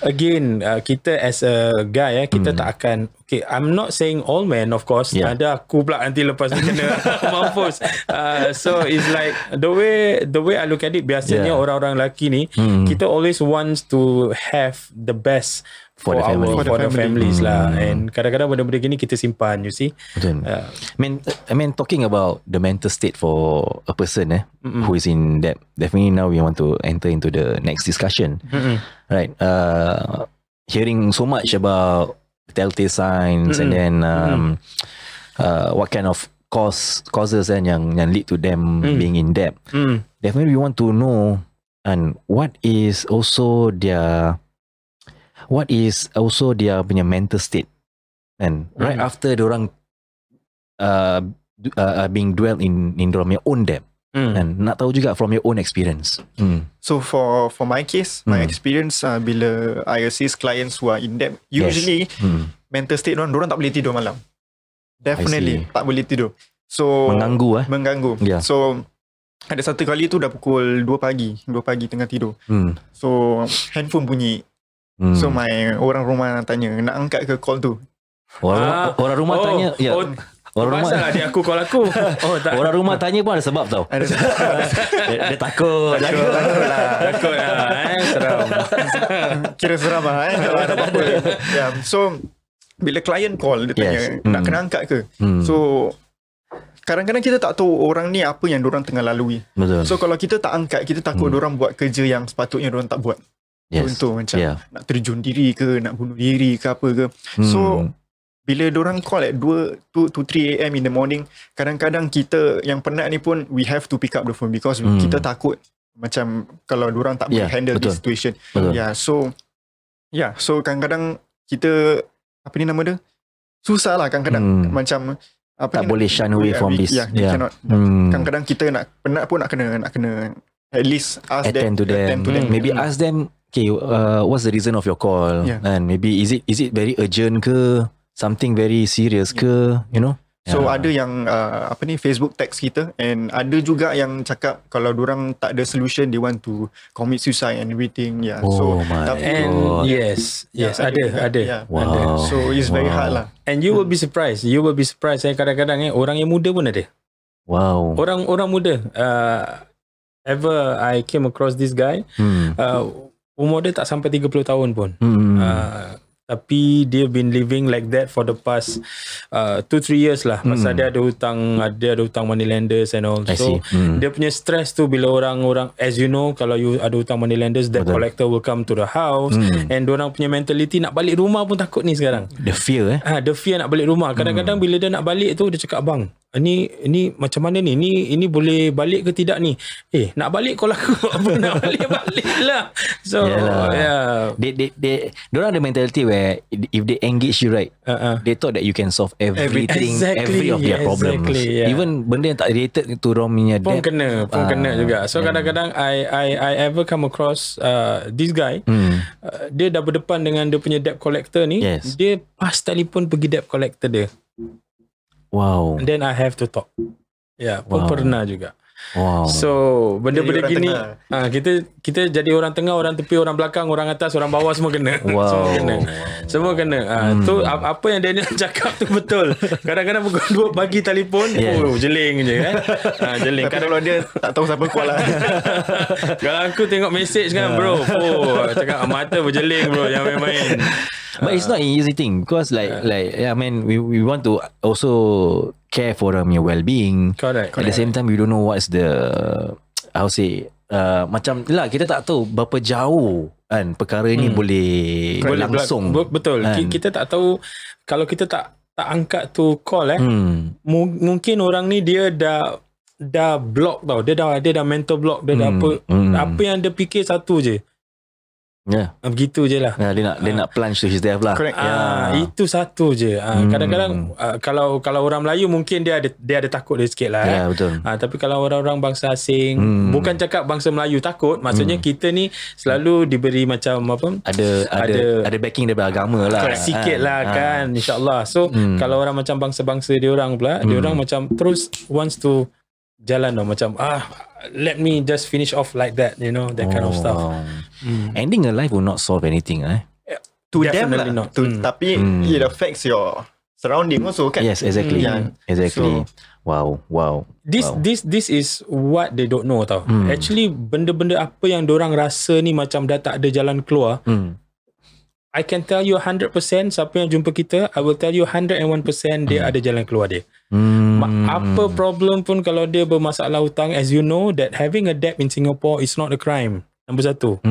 Again, kita as a guy kita tak akan, okay, I'm not saying all men, of course. Ada aku pula nanti lepas ni kena mampus. So it's like the way I look at it, biasanya orang-orang lelaki ni kita always wants to have the best for the families lah. And kadang-kadang benda-benda gini kita simpan, you see. Betul. I mean talking about the mental state for a person who is in debt, definitely now we want to enter into the next discussion. Right. Hearing so much about telltale signs and then what kind of causes yang lead to them being in debt. Definitely we want to know and what is also their punya mental state, and right after diorang being dwell in diorang punya own debt, and nak tahu juga from your own experience. So for my case, my experience bila I assist clients who are in debt, usually mental state diorang tak boleh tidur malam. Definitely tak boleh tidur. So mengganggu. So ada satu kali tu dah pukul 2 pagi tengah tidur. So handphone bunyi. So orang rumah tanya, nak angkat ke call tu? Orang rumah tanya, orang rumah pasal adik aku call aku. Orang rumah tanya pun ada sebab tau. Dia takut lah. Seram. Kira seram lah kalau ada apa-apa. So bila client call, dia tanya nak kena angkat ke? So kadang-kadang kita tak tahu orang ni apa yang diorang tengah lalui. Betul. So kalau kita tak angkat, kita takut diorang buat kerja yang sepatutnya diorang tak buat. Contoh macam nak terjun diri ke, nak bunuh diri ke apa ke. So bila diorang call at 2 to 3 AM in the morning, kadang-kadang kita yang penat ni pun we have to pick up the phone because kita takut macam kalau diorang tak boleh handle this situation. So kadang-kadang kita susah lah kadang-kadang macam tak boleh shun away from this. Cannot. Kadang-kadang kita penat pun nak kena at least ask attend to them. Maybe ask them, okay, what's the reason of your call? And maybe is it very urgent ke, something very serious ke, you know? So ada yang Facebook text kita, and ada juga yang cakap kalau diorang tak ada solution, they want to commit suicide and everything. Yeah. Oh my And yes, ada. Yeah. Wow. So it's very hard lah. And you will be surprised. Kadang-kadang orang yang muda pun ada. Wow. Orang muda. Ever I came across this guy, umur dia tak sampai 30 tahun pun. Tapi dia been living like that for the past 2-3 years lah. Pasal dia ada hutang money lenders and all. So dia punya stress tu bila orang-orang, as you know, kalau you ada hutang money lenders, debt collector will come to the house, and diorang punya mentality nak balik rumah pun takut ni sekarang. The fear The fear nak balik rumah. Kadang-kadang bila dia nak balik tu, dia cakap, bang, ini macam mana ni? Ini boleh balik ke tidak ni? Nak balik call aku. Apa nak balik lah. So yeah. Diorang ada mentality where if they engage you right, they thought that you can solve everything, every of their problems. Even benda yang tak related to Rominya pun kena juga. So kadang-kadang I ever come across this guy, dia dah berdepan dengan dia punya debt collector ni, dia pas telefon pergi debt collector dia. Wow. And then I have to talk. Pun pernah juga. Wow. So benda-benda gini, kita jadi orang tengah, orang tepi, orang belakang, orang atas, orang bawah, semua kena. Semua kena. Tu apa yang Daniel cakap tu betul. Kadang-kadang pukul 2 pagi telefon, jeling je kan. Jeling. Tapi kalau dia tak tahu siapa call lah. Kalau aku tengok message kan, bro, cakap mata berjeling, bro, jangan main-main. But it's not an easy thing because I mean we want to also care for them your well-being. Correct. At the same time we don't know what's the macam lah, kita tak tahu berapa jauh kan perkara ni boleh berlangsung. Betul. Kita tak tahu kalau kita tak angkat tu call mungkin orang ni dia dah block tau. Dia dah mental block, dia dah apa yang dia fikir satu je. Begitu je lah. Dia nak plunge to his death lah. Correct. Itu satu je. Kadang-kadang kalau orang Melayu mungkin dia ada takut dia sikit lah. Betul. Tapi kalau orang-orang bangsa asing, bukan cakap bangsa Melayu takut, maksudnya kita ni selalu diberi macam apa? Ada backing daripada agama lah. Sikit lah kan, insyaAllah. So kalau orang macam bangsa-bangsa dia orang pula, dia orang macam terus wants to jalan macam let me just finish off like that, you know, that kind of stuff. Ending a life will not solve anything to them lah. Not. Tapi it affects your surrounding also kan. Yes, exactly. Exactly. So, wow. This is what they don't know tau. Actually benda-benda apa yang dorang rasa ni macam dah tak ada jalan keluar, I can tell you 100%, siapa yang jumpa kita, I will tell you 101% dia ada jalan keluar dia. Apa problem pun kalau dia bermasalah hutang, as you know that having a debt in Singapore is not a crime, nombor 1.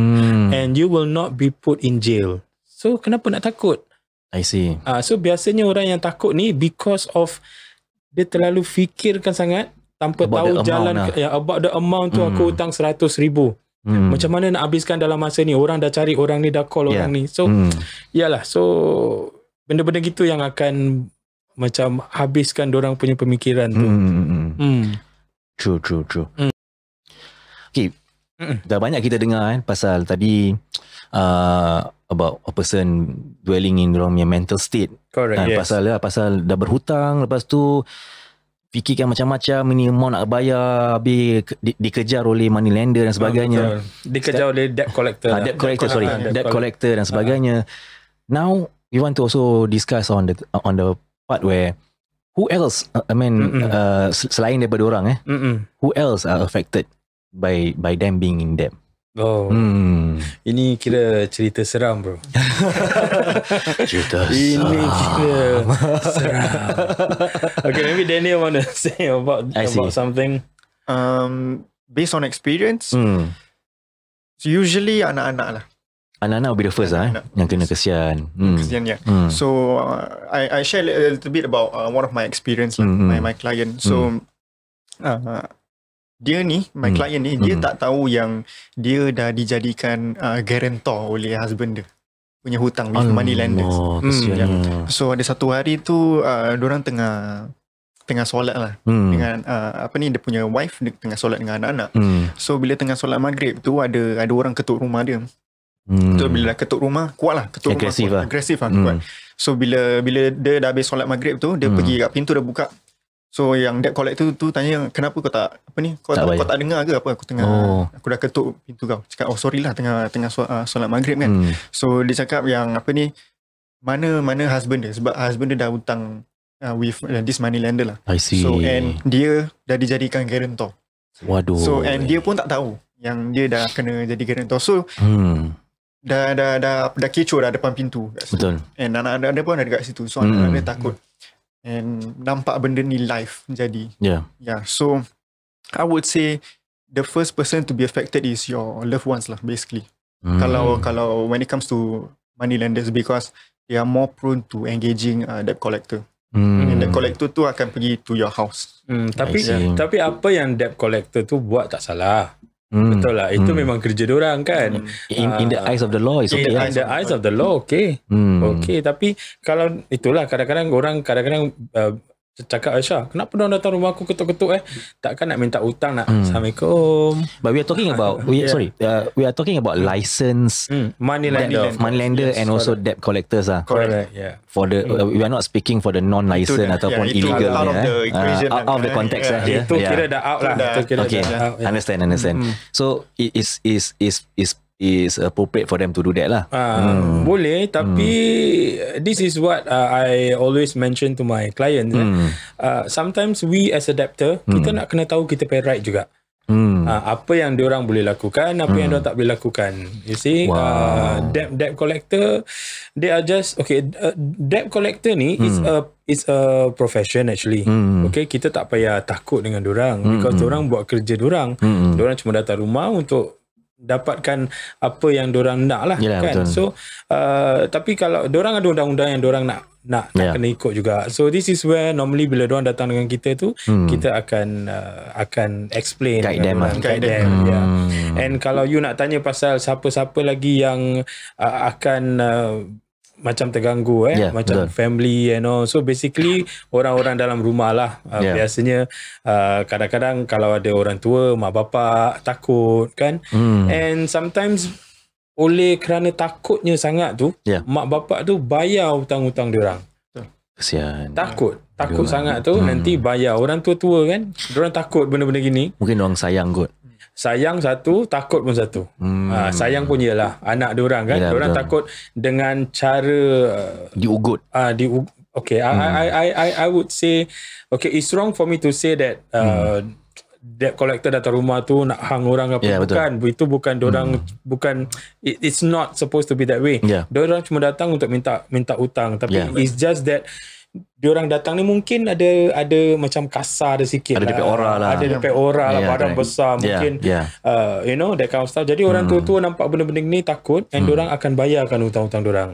And you will not be put in jail. So kenapa nak takut? I see. So biasanya orang yang takut ni because of dia terlalu fikirkan sangat tanpa tahu jalan about the amount tu. Aku hutang 100,000. Macam mana nak habiskan dalam masa ni? Orang dah cari, orang ni dah call orang ni. So yalah, so benda-benda gitu yang akan macam habiskan dorang punya pemikiran tu. True. Okay, dah banyak kita dengar pasal tadi about a person dwelling in dorang punya mental state. Correct, yes. Pasal dah berhutang, lepas tu fikirkan macam-macam, ni mau nak bayar, habis dikejar oleh money lender dan sebagainya. Dikejar oleh debt collector. Debt collector dan sebagainya. Now we want to also discuss on the part where who else, selain daripada orang who else are affected by them being in debt? Ini kira cerita seram, bro. Cerita ini kira seram. Okay, maybe Daniel want to say about something. Based on experience, usually anak-anak lah. Anak-anak will be the first yang kena kesian. Kesian, yeah. So I share a little bit about one of my experience lah, my client. So dia ni, my client ni, dia tak tahu yang dia dah dijadikan guarantor oleh husband dia punya hutang with money lenders. So ada satu hari tu diorang tengah solat lah dengan dia punya wife, dia tengah solat dengan anak-anak. So bila tengah solat maghrib tu ada orang ketuk rumah dia. So bila ketuk rumah, kuat lah agresif lah kuat. So bila dia dah habis solat maghrib tu, dia pergi kat pintu, dia buka, So yang debt collector tu tanya, kenapa kau tak kau tak dengar ke apa aku aku dah ketuk pintu kau. Cakap sorry lah tengah solat maghrib kan. So dia cakap yang mana husband dia, sebab husband dia dah hutang with this money lender lah. I see. So and dia dah dijadikan guarantor. Waduh. So and dia pun tak tahu yang dia dah kena jadi guarantor. So dah kecoh dah depan pintu. Betul. And anak-anak dia pun ada dekat situ. So anak-anak dia takut. And nampak benda ni live jadi. Yeah. So I would say the first person to be affected is your loved ones lah, basically. Kalau when it comes to money lenders, because they are more prone to engaging debt collector. And debt collector tu akan pergi to your house. Tapi apa yang debt collector tu buat tak salah. Betul lah. Itu memang kerja diorang kan. In the eyes of the law, it's okay. In the eyes of the law, okay. Okay, tapi kalau itulah kadang-kadang orang cakap, Aisyah, kenapa diorang datang rumah aku ketuk-ketuk takkan nak minta hutang nak Assalamualaikum. But we are talking about we are talking about license money lender and also debt collectors lah. Correct. Yeah. For the we are not speaking for the non-licensed ataupun illegal out of the equation, out of the context Itu kira dah out lah. Okay, understand. So it is appropriate for them to do that lah. Boleh, tapi this is what I always mention to my clients. Sometimes we as a debtor, kita nak kena tahu kita pay right juga. Apa yang diorang boleh lakukan, apa yang diorang tak boleh lakukan. You see, debt collector, they are just debt collector ni is a profession actually. Okay, kita tak payah takut dengan diorang because diorang buat kerja diorang. Diorang cuma datang rumah untuk dapatkan apa yang diorang nak lah. Yalah, kan. betul. So tapi kalau diorang ada undang-undang yang diorang nak kena ikut juga. So this is where normally bila diorang datang dengan kita tu, kita akan explain, guide them. Yeah. And kalau you nak tanya pasal siapa-siapa lagi yang akan macam terganggu macam betul. Family so basically orang-orang dalam rumah lah. Biasanya kadang-kadang kalau ada orang tua, mak bapak takut kan. And sometimes oleh kerana takutnya sangat tu, mak bapak tu bayar hutang-hutang diorang. Kesian. Takut sangat tu nanti bayar. Orang tua-tua kan, diorang takut benda-benda gini. Mungkin diorang sayang kot. Sayang satu, takut pun satu. Sayang pun ialah anak diorang kan. Diorang takut dengan cara diugut. Okay, I would say it's wrong for me to say that debt collector datang rumah tu nak hang orang apa. Bukan. Itu bukan diorang, bukan, it's not supposed to be that way. Diorang cuma datang untuk minta hutang, tapi it's just that diorang datang ni mungkin ada macam kasar ada sikit ada lah. Ada DP aura lah, badan besar mungkin that kind of stuff. Jadi orang tua-tua nampak benda-benda ni takut and diorang akan bayarkan hutang-hutang diorang.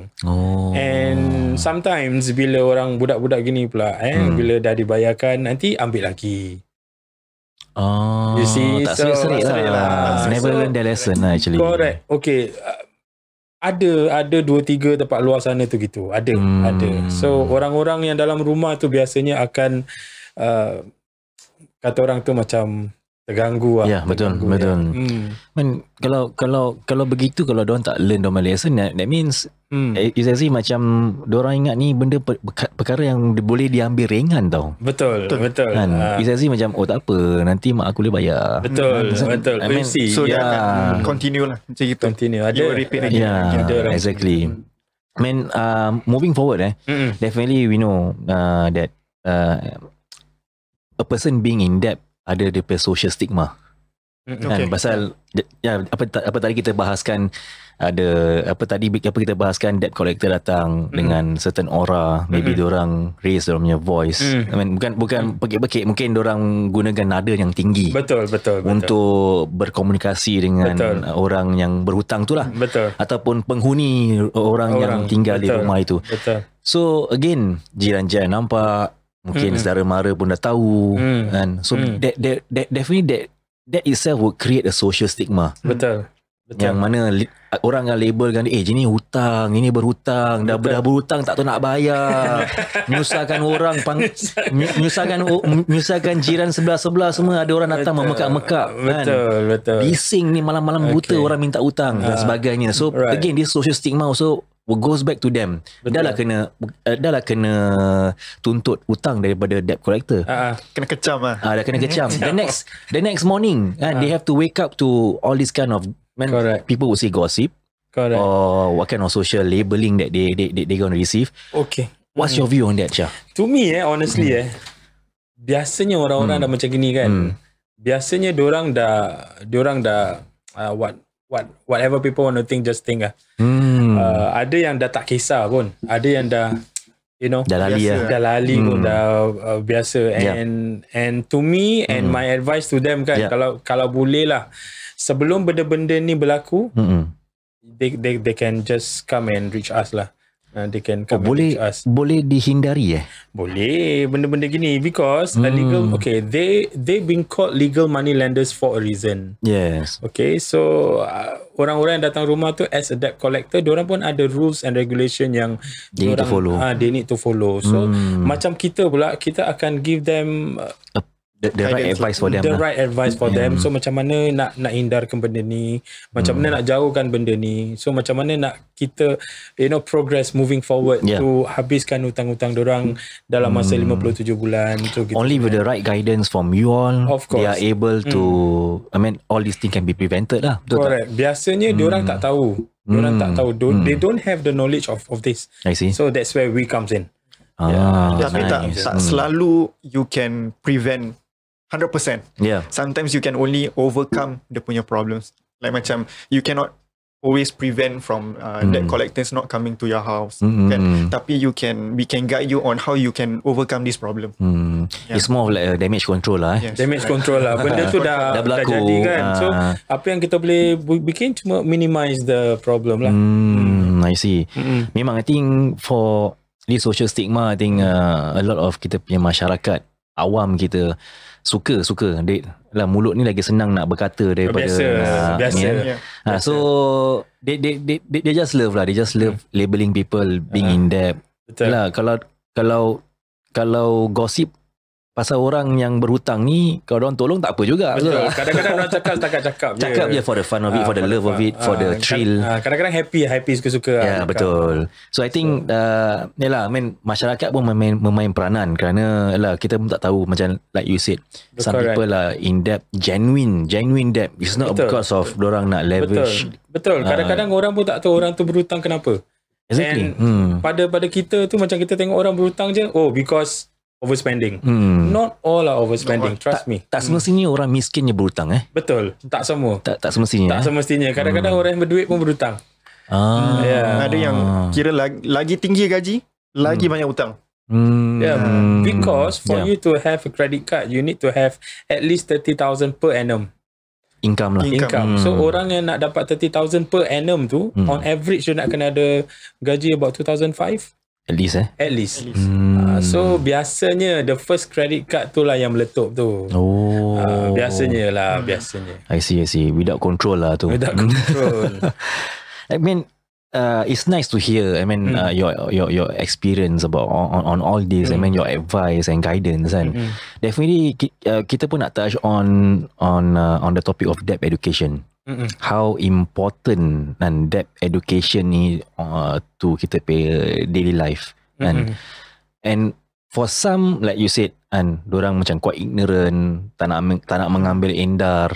And sometimes bila orang budak-budak gini pula bila dah dibayarkan nanti ambil lagi. You see, tak serik lah. Never learn the lesson lah actually. Correct. Okay, ada 2-3 tempat luar sana tu gitu. Ada. So orang-orang yang dalam rumah tu biasanya akan kata orang tu macam terganggu lah. Betul. Man, kalau begitu, kalau diorang tak learn normal lesson, that means it's as if macam diorang ingat ni benda perkara yang boleh diambil ringan tau. Betul. Kan? It's as if macam tak apa, nanti mak aku boleh bayar. Betul. I mean, so dia akan continue lah macam gitu. Ada repeat lagi. Exactly. I mean, moving forward definitely we know that a person being in debt ada dia social stigma. Kan pasal apa tadi kita bahaskan, ada apa kita bahaskan, debt collector datang dengan certain aura, maybe diorang raise diorang punya voice. I mean, bukan pekik-pekik, mungkin diorang gunakan nada yang tinggi. Betul. Untuk berkomunikasi dengan orang yang berhutang tu lah. Betul. Ataupun penghuni orang yang tinggal di rumah itu. Betul. So again, jiran-jiran nampak, mungkin saudara mara pun dah tahu kan. So that definitely that itself would create a social stigma. Betul. Yang mana orang akan labelkan ini hutang, ini berhutang, dah berhutang tak tahu nak bayar, menyusahkan orang, menyusahkan jiran sebelah-sebelah semua, ada orang datang memekak-mekak kan. Betul. Bising ni malam-malam buta orang minta hutang dan sebagainya. So again, this social stigma also goes back to them. Dah lah kena tuntut hutang daripada debt collector. Kena kecam lah. Dah kena kecam. The next morning they have to wake up to all this kind of people would say gossip. Correct. Or what kind of social labeling that they going to receive. Okay. What's your view on that, Syah? To me honestly biasanya orang-orang dah macam gini kan. Biasanya diorang dah whatever people want to think, just think lah. Ada yang dah tak kisah pun, ada yang dah dah lali pun dah biasa. And to me and my advice to them kan, kalau boleh lah sebelum benda-benda ni berlaku, they can just come and reach us lah. They can come and reach us. Boleh dihindari Boleh benda-benda gini because legal, okay, they been called legal money lenders for a reason. Yes. Okay, so orang-orang yang datang rumah tu as a debt collector, diorang pun ada rules and regulation yang they need to follow. They need to follow. So macam kita pula, kita akan give them the right advice for them. The right advice for them. So macam mana nak hindarkan benda ni, macam mana nak jauhkan benda ni. So macam mana nak kita progress moving forward to habiskan hutang-hutang dorang dalam masa 57 bulan. So gitu. Only with the right guidance from you all, of course, they are able to all these things can be prevented lah. Betul. Correct. Biasanya diorang tak tahu. Diorang tak tahu. They don't have the knowledge of this. I see. So that's where we comes in. Tapi tak selalu you can prevent 100%. Sometimes you can only overcome the punya problems. Like macam you cannot always prevent from debt collectors not coming to your house. Kan? Tapi we can guide you on how you can overcome this problem. It's more of like a damage control lah. Damage control lah. Benda tu dah jadi kan. So apa yang kita boleh bikin cuma minimize the problem lah. I see. Memang I think for this social stigma, I think a lot of kita punya masyarakat awam kita suka lah, mulut ni lagi senang nak berkata daripada biasa. So they just love lah, they just love labeling people being in debt. Betul lah. Kalau gossip pasal orang yang berhutang ni, kalau orang tolong tak apa juga. Betul. Kadang-kadang orang cakap je for the fun of it, for the love of it, for the thrill. Kadang-kadang happy suka-suka. Betul. So I think masyarakat pun memain peranan, kerana kita pun tak tahu, macam like you said, some people are in debt, genuine debt. It's not because of dorang nak leverage. Betul. Kadang-kadang orang pun tak tahu orang tu berhutang kenapa. Exactly. And pada kita tu, macam kita tengok orang berhutang je, because overspending. Not all are overspending. Trust me. Tak semestinya orang miskin je berhutang. Betul. Tak semua. Tak semestinya. Tak semestinya. Kadang-kadang orang yang berduit pun berhutang. Ada yang kira lagi tinggi gaji, lagi banyak hutang. Because for you to have a credit card, you need to have at least 30,000 per annum. Income. So orang yang nak dapat 30,000 per annum tu, on average dia nak kena ada gaji about 2,500. At least. So biasanya the first credit card tu lah yang meletup tu. Biasanya. I see. Without control lah tu. Without control. I mean, it's nice to hear. I mean, your experience about on all this. I mean, your advice and guidance. And definitely, kita pun nak touch on the topic of debt education. How important and debt education ni to kita pay daily life. And for some, like you said, dorang macam quite ignorant, tak nak mengambil endar,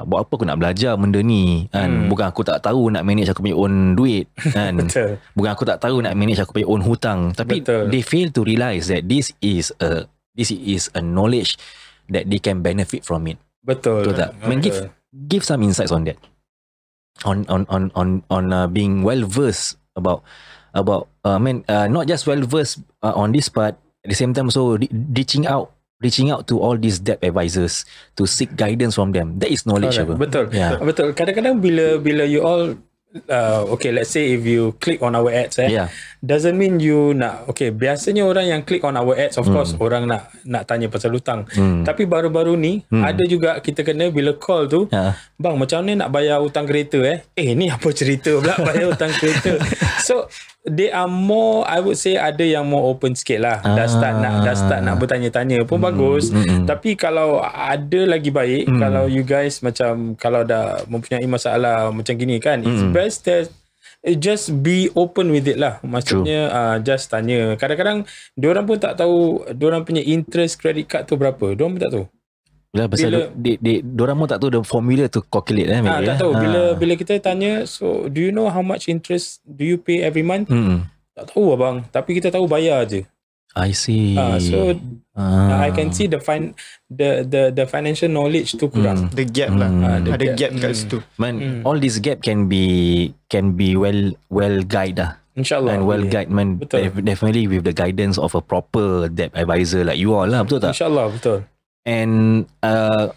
buat apa aku nak belajar benda ni, bukan aku tak tahu nak manage aku punya own duit, bukan aku tak tahu nak manage aku punya own hutang, tapi they fail to realise that this is a knowledge that they can benefit from it. Betul tak? Give some insights on that, on being well versed about not just well versed on this part, at the same time also reaching out to all these debt advisors to seek guidance from them. That is knowledge. Betul. Betul. Kadang-kadang bila you all let's say if you click on our ads, doesn't mean you nak. Biasanya orang yang click on our ads, of course orang nak tanya pasal hutang. Tapi baru-baru ni ada juga kita kena bila call tu, bang macam ni nak bayar hutang kereta ni apa cerita pula bayar hutang kereta. So they are more, I would say ada yang more open sikit lah. Dah start nak bertanya-tanya pun bagus. Tapi kalau ada lagi baik, kalau you guys macam kalau dah mempunyai masalah macam gini kan, it's best that just be open with it lah. Maksudnya just tanya. Kadang-kadang diorang pun tak tahu diorang punya interest credit card tu berapa. Diorang pun tak tahu. Bila pasal diorang pun tak tahu the formula to calculate maybe. Tak tahu. Bila kita tanya, so do you know how much interest do you pay every month? Tak tahu abang. Tapi kita tahu bayar je. I see. So I can see the financial knowledge tu kurang. The gap lah. Ada gap kat situ. Man, all this gap can be well guided lah. InsyaAllah. And well guided, man. Definitely with the guidance of a proper debt advisor like you all lah, betul tak? InsyaAllah, betul. And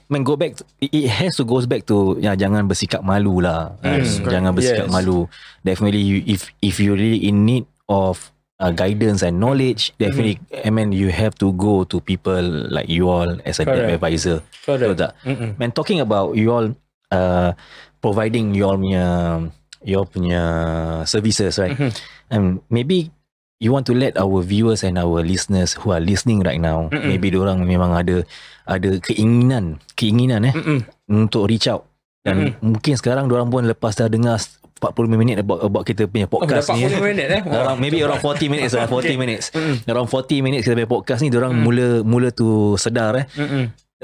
man, go back to, it has to goes back to jangan bersikap malu lah. Jangan bersikap malu. Definitely if you really in need of guidance and knowledge, definitely I mean you have to go to people like you all as a debt advisor. Correct. Man, talking about you all providing your punya services, right? And maybe you want to let our viewers and our listeners who are listening right now, maybe diorang memang ada keinginan untuk reach out, dan mungkin sekarang diorang pun lepas dah dengar 40 minit about kita punya podcast ni. 40 minit maybe around 40 minutes. Around 40 minutes kita punya podcast ni, diorang mula tu sedar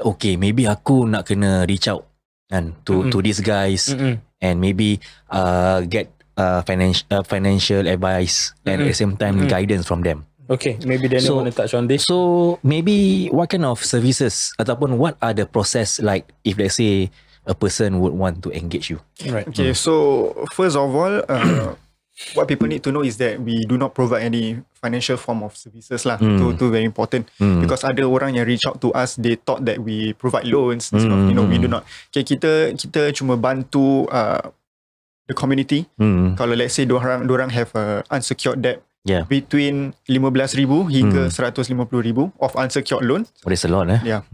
okay, maybe aku nak kena reach out kan to these guys and maybe get financial advice and at the same time guidance from them. Okay, maybe Daniel want to touch on this. So maybe what kind of services ataupun what are the process like if let's say a person would want to engage you? Right. Okay, so first of all, what people need to know is that we do not provide any financial form of services lah. Itu very important because ada orang yang reach out to us, they thought that we provide loans. We do not. Okay, kita cuma bantu the community. Kalau let's say dorang have a unsecured debt between 15,000 hingga 150,000 of unsecured loan. Oh, that's a lot, Yeah.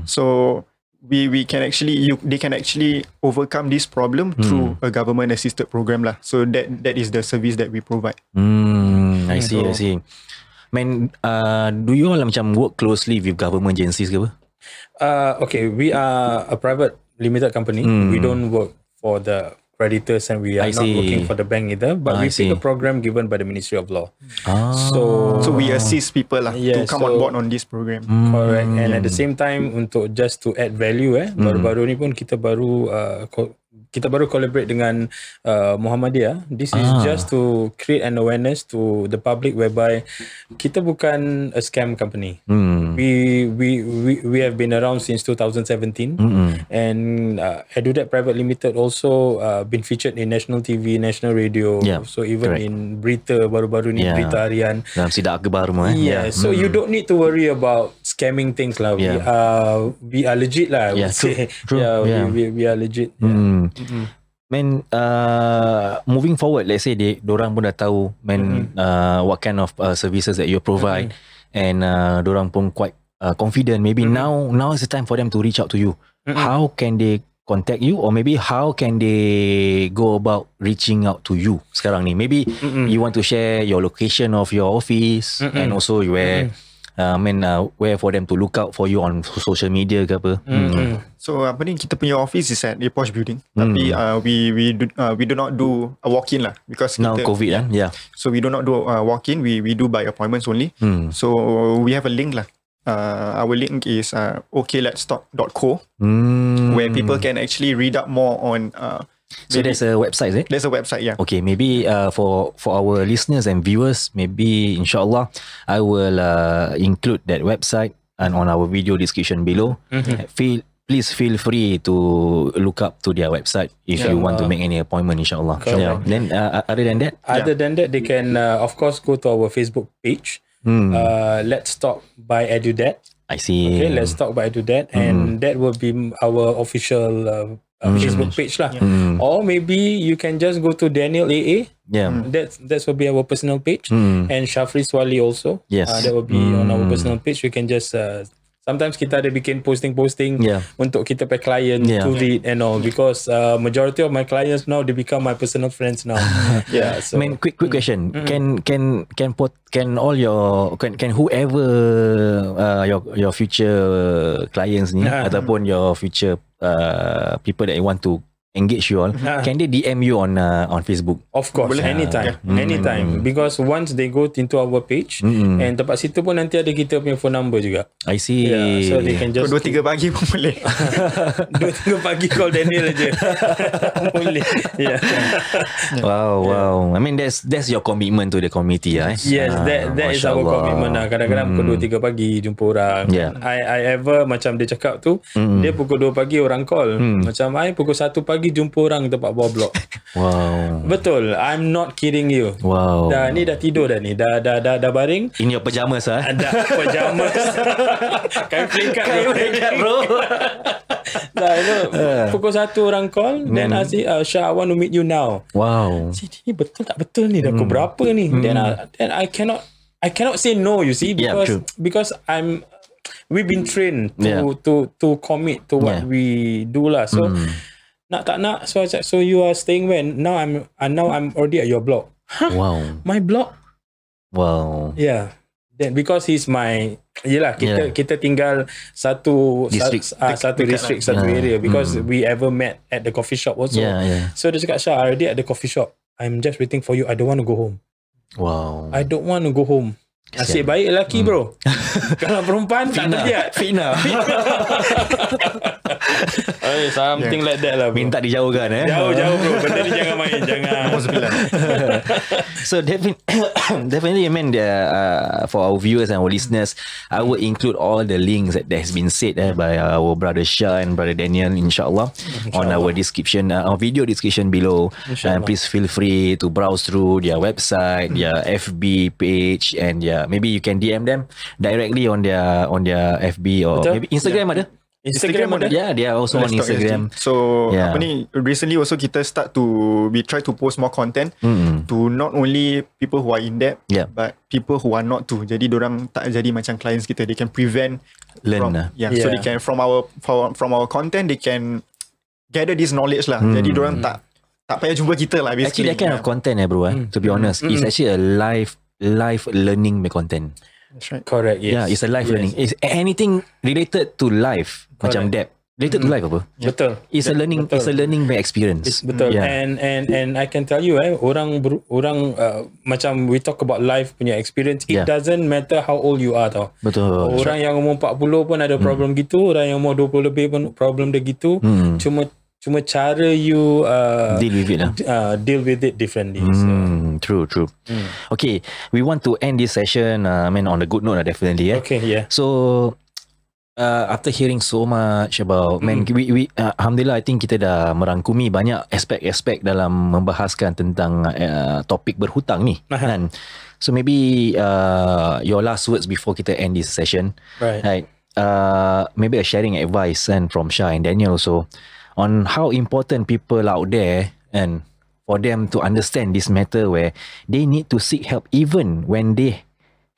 So we can actually they can actually overcome this problem through a government assisted program lah. So that is the service that we provide. I see. Man, do you all macam work closely with government agencies ke apa? Okay, we are a private limited company. We don't work for the creditors and we are not working for the bank either, but we take a program given by the Ministry of Law. So we assist people lah to come on board on this program. Correct. And at the same time, untuk just to add value, baru-baru ni pun kita baru collaborate dengan Muhammadiyah. This is just to create an awareness to the public whereby kita bukan a scam company. We have been around since 2017 and EduDebt Private Limited also been featured in national TV, national radio, so even in berita baru-baru ni, berita harian dalam sidak akhbar semua. So you don't need to worry about scamming things lah. We are legit lah, I would say. We are legit. Man, moving forward, let's say dorang pun dah tahu what kind of services that you provide, and dorang pun quite confident. Maybe now is the time for them to reach out to you. How can they contact you, or maybe how can they go about reaching out to you sekarang ni? Maybe you want to share your location of your office and also where where for them to look out for you on social media ke apa. So apa ni, kita punya office is at Posh Building, tapi we do not do a walk-in lah because now COVID kan. So we do not do walk-in, we do by appointments only. So we have a link lah. Our link is okletstock.co, where people can actually read up more on so there's a website, is it? There's a website, yeah. Okay, maybe for our listeners and viewers, maybe inshallah I will include that website and on our video description below. Please feel free to look up to their website if you want to make any appointment, inshallah. Then other than that, they can of course go to our Facebook page. Let's Talk by EduDebt. I see. Okay, Let's Talk by EduDebt, and that will be our official Facebook page lah. Or maybe you can just go to Daniel AA. That will be our personal page, and Shafri Swali also. That will be on our personal page. We can just sometimes kita ada bikin posting untuk kita pay client to read and all, because majority of my clients now they become my personal friends now. So I mean, quick question. Can all your whoever your future clients ni ataupun your future people that you want to engage you all, can they DM you on Facebook? Of course, anytime. Because once they go into our page, and tempat situ pun nanti ada kita punya phone number juga. I see. So they can just 2-3 pagi pun boleh. 2-3 pagi call Daniel aja. Boleh. Wow. I mean that's your commitment to the community, Yes, that is our commitment lah. Kadang-kadang pukul 2-3 pagi jumpa orang. I ever macam dia cakap tu, dia pukul 2 pagi orang call. Macam I pukul 1 pagi jumpa orang tempat bawah blok. Wow. Betul. I'm not kidding you. Wow. Dah tidur dah ni. Dah baring. In your pajamas Dah pajamas. Kain pelikat bro. Pukul 1 orang call. Then I say, Syah, I want to meet you now. Wow. Jadi betul tak betul ni? Dah pukul berapa ni? Then I cannot say no, you see, because we've been trained to commit to what we do lah. So nak tak nak, so you are staying when? Now I'm already at your block. Wow. My block? Wow. Yeah. Then because he's my, kita tinggal satu district, satu area, because we ever met at the coffee shop also. So dia cakap, Syah, I already at the coffee shop. I'm just waiting for you. I don't want to go home. Wow. I don't want to go home. Asyik baik lelaki bro. Kalau perempuan tak terlihat. Fitnah. Something like that lah bro. Minta dijauhkan Jauh bro. Benda ni jangan main. Jangan. So definitely I mean for our viewers and our listeners, I will include all the links that has been said by our brother Syah and brother Daniel, insyaAllah, on our description, our video description below. And please feel free to browse through their website, their FB page, and maybe you can DM them directly on their FB or maybe Instagram ada. Instagram ada. Yeah, they are also on Instagram. So apa ni, recently also kita we try to post more content to not only people who are in depth, but people who are not too. Jadi dorang tak jadi macam clients kita. They can learn. So they can from our content they can gather this knowledge lah. Jadi dorang tak payah jumpa kita lah basically. Actually that kind of content bro, to be honest, is actually a live learning content. That's right. Correct. Yes. Yeah, it's a live learning. It's anything related to life. Macam depth. Related to life apa? Betul. It's a learning. It's a learning by experience. Betul. And I can tell you, orang macam we talk about life punya experience. It doesn't matter how old you are tau. Betul. Orang yang umur 40 pun ada problem gitu. Orang yang umur 20 lebih pun problem dia gitu. Cuma cara you deal with it differently. True. Okay, we want to end this session I mean on a good note definitely. Okay, yeah. So after hearing so much about we alhamdulillah, I think kita dah merangkumi banyak aspek-aspek dalam membahaskan tentang topik berhutang ni kan. So maybe your last words before kita end this session, right? Maybe a sharing advice and from Syah and Daniel also on how important people out there and for them to understand this matter where they need to seek help even when they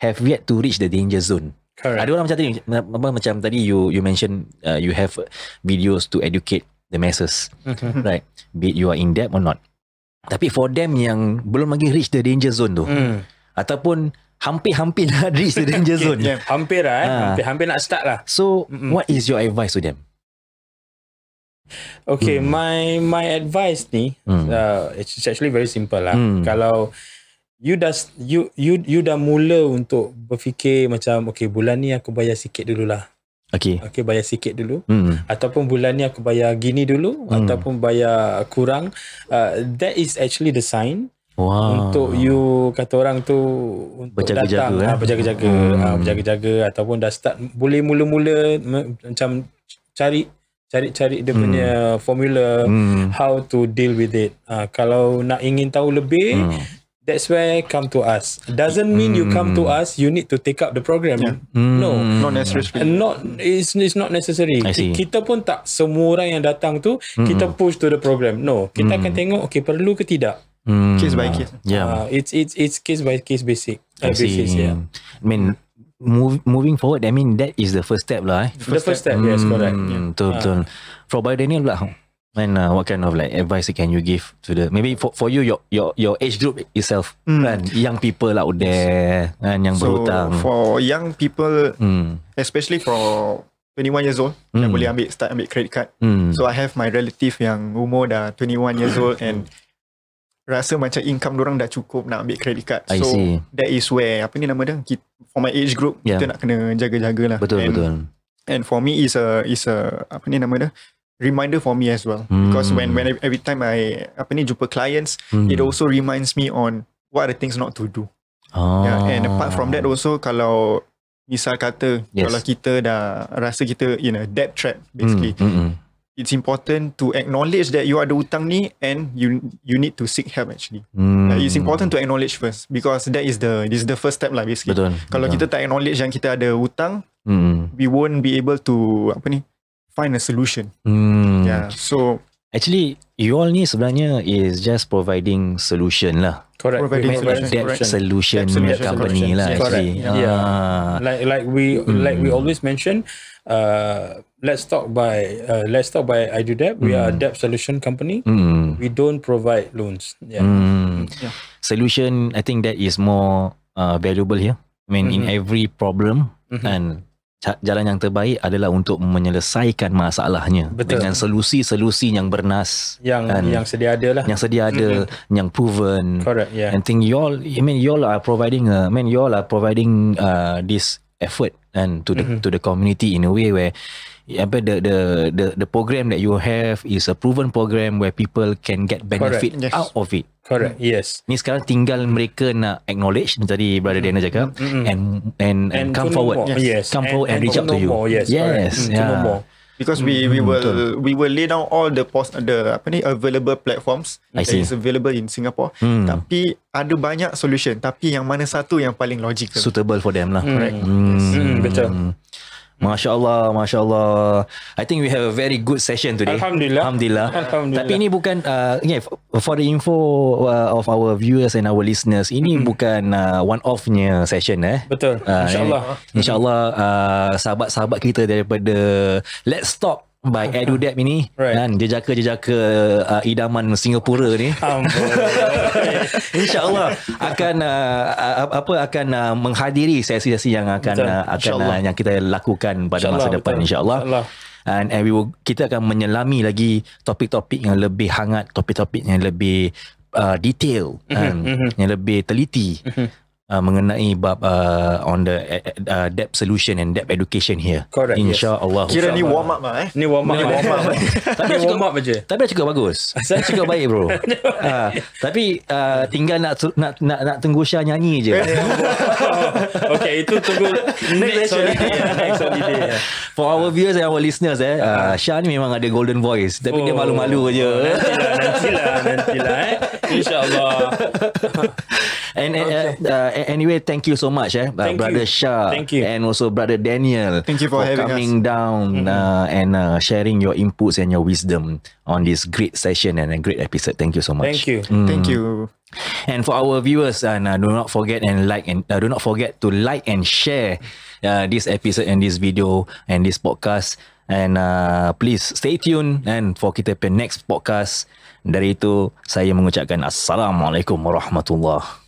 have yet to reach the danger zone. Correct. Ada orang macam tadi you mention you have videos to educate the masses, right? Be it you are in debt or not. Tapi for them yang belum lagi reach the danger zone tu, ataupun hampir nak reach the danger zone. Hampir lah hampir nak start lah. So what is your advice to them? Okay, my advice ni it's actually very simple lah. Kalau you dah mula untuk berfikir macam okay, bulan ni aku bayar sikit dululah. Okay, bayar sikit dulu. Ataupun bulan ni aku bayar gini dulu, ataupun bayar kurang. That is actually the sign. Wow. Untuk you kata orang tu untuk datang berjaga-jaga ataupun dah start boleh mula-mula macam cari dia punya formula how to deal with it. Kalau nak ingin tahu lebih, that's where come to us. Doesn't mean you come to us you need to take up the program. No, not necessarily. It's not necessary. Kita pun tak semua orang yang datang tu kita push to the program. No, kita akan tengok okay perlu ke tidak. Case by case. It's case by case basis. I mean moving forward, I mean that is the first step lah. The first step, yes, correct. Betul. For by Daniel pula, and what kind of like advice can you give to the maybe for you your age group itself, kan, young people out there and yang berhutang. For young people, especially for 21 years old, dah boleh start ambil credit card. So I have my relative yang umur dah 21 years old and rasa macam income dorang dah cukup nak ambil credit card. I So see. that is where for my age group kita nak kena jaga-jaga lah. Betul. And for me is a reminder for me as well, because when every time I jumpa clients, it also reminds me on what are the things not to do. And apart from that also, kalau misal kata kalau kita dah rasa kita in a debt trap basically, it's important to acknowledge that you ada hutang ni and you need to seek help actually. It's important to acknowledge first, because this is the first step lah basically. Kalau kita tak acknowledge yang kita ada hutang, we won't be able to find a solution. So actually you all ni sebenarnya is just providing solution lah. Correct. Providing Debt solution company lah actually. Like we always mention, let's talk by IDUDEP. We are a debt solution company. We don't provide loans. Solution, I think that is more valuable here. I mean, in every problem, and jalan yang terbaik adalah untuk menyelesaikan masalahnya dengan solusi-solusi yang bernas, yang sedia ada lah, yang proven. Correct. And think you all are providing this effort and to the community in a way where the program that you have is a proven program where people can get benefit out of it. Correct. Yes. Ni sekarang tinggal mereka nak acknowledge, tadi Brother Daniel cakap, and come forward. Come forward and reach out to you. Because we will lay down all the available platforms that is available in Singapore. Tapi ada banyak solution, tapi yang mana satu yang paling logical, suitable for them lah. Correct. Betul. Masya Allah. I think we have a very good session today. Alhamdulillah. Tapi ini bukan for the info of our viewers and our listeners, ini bukan one-off-nya session. Betul. InsyaAllah sahabat-sahabat kita daripada Let's Talk by EduDebt ini, kan, jejaka-jejaka idaman Singapura ni, InsyaAllah akan menghadiri sesi-sesi yang akan yang kita lakukan pada masa depan, InsyaAllah. And kita akan menyelami lagi topik-topik yang lebih hangat, topik-topik yang lebih detail, yang lebih teliti mengenai bab on the debt solution and debt education here. Correct. InsyaAllah. Kira ni warm up lah. Ni warm up. Tapi warm up je. Tapi cakap bagus. Saya cakap baik bro. Tapi tinggal nak tunggu Syah nyanyi je. Okay, itu tunggu next holiday. For our viewers and our listeners, Syah ni memang ada golden voice, tapi dia malu-malu je. Nantilah. InsyaAllah. And anyway, thank you so much, Brother Shah, and also Brother Daniel. Thank you for having coming down and sharing your inputs and your wisdom on this great session and a great episode. Thank you so much. Thank you. Thank you. And for our viewers, do not forget to like and share this episode and this video and this podcast. And please stay tuned and for kita punya next podcast. Dari itu saya mengucapkan Assalamualaikum warahmatullahi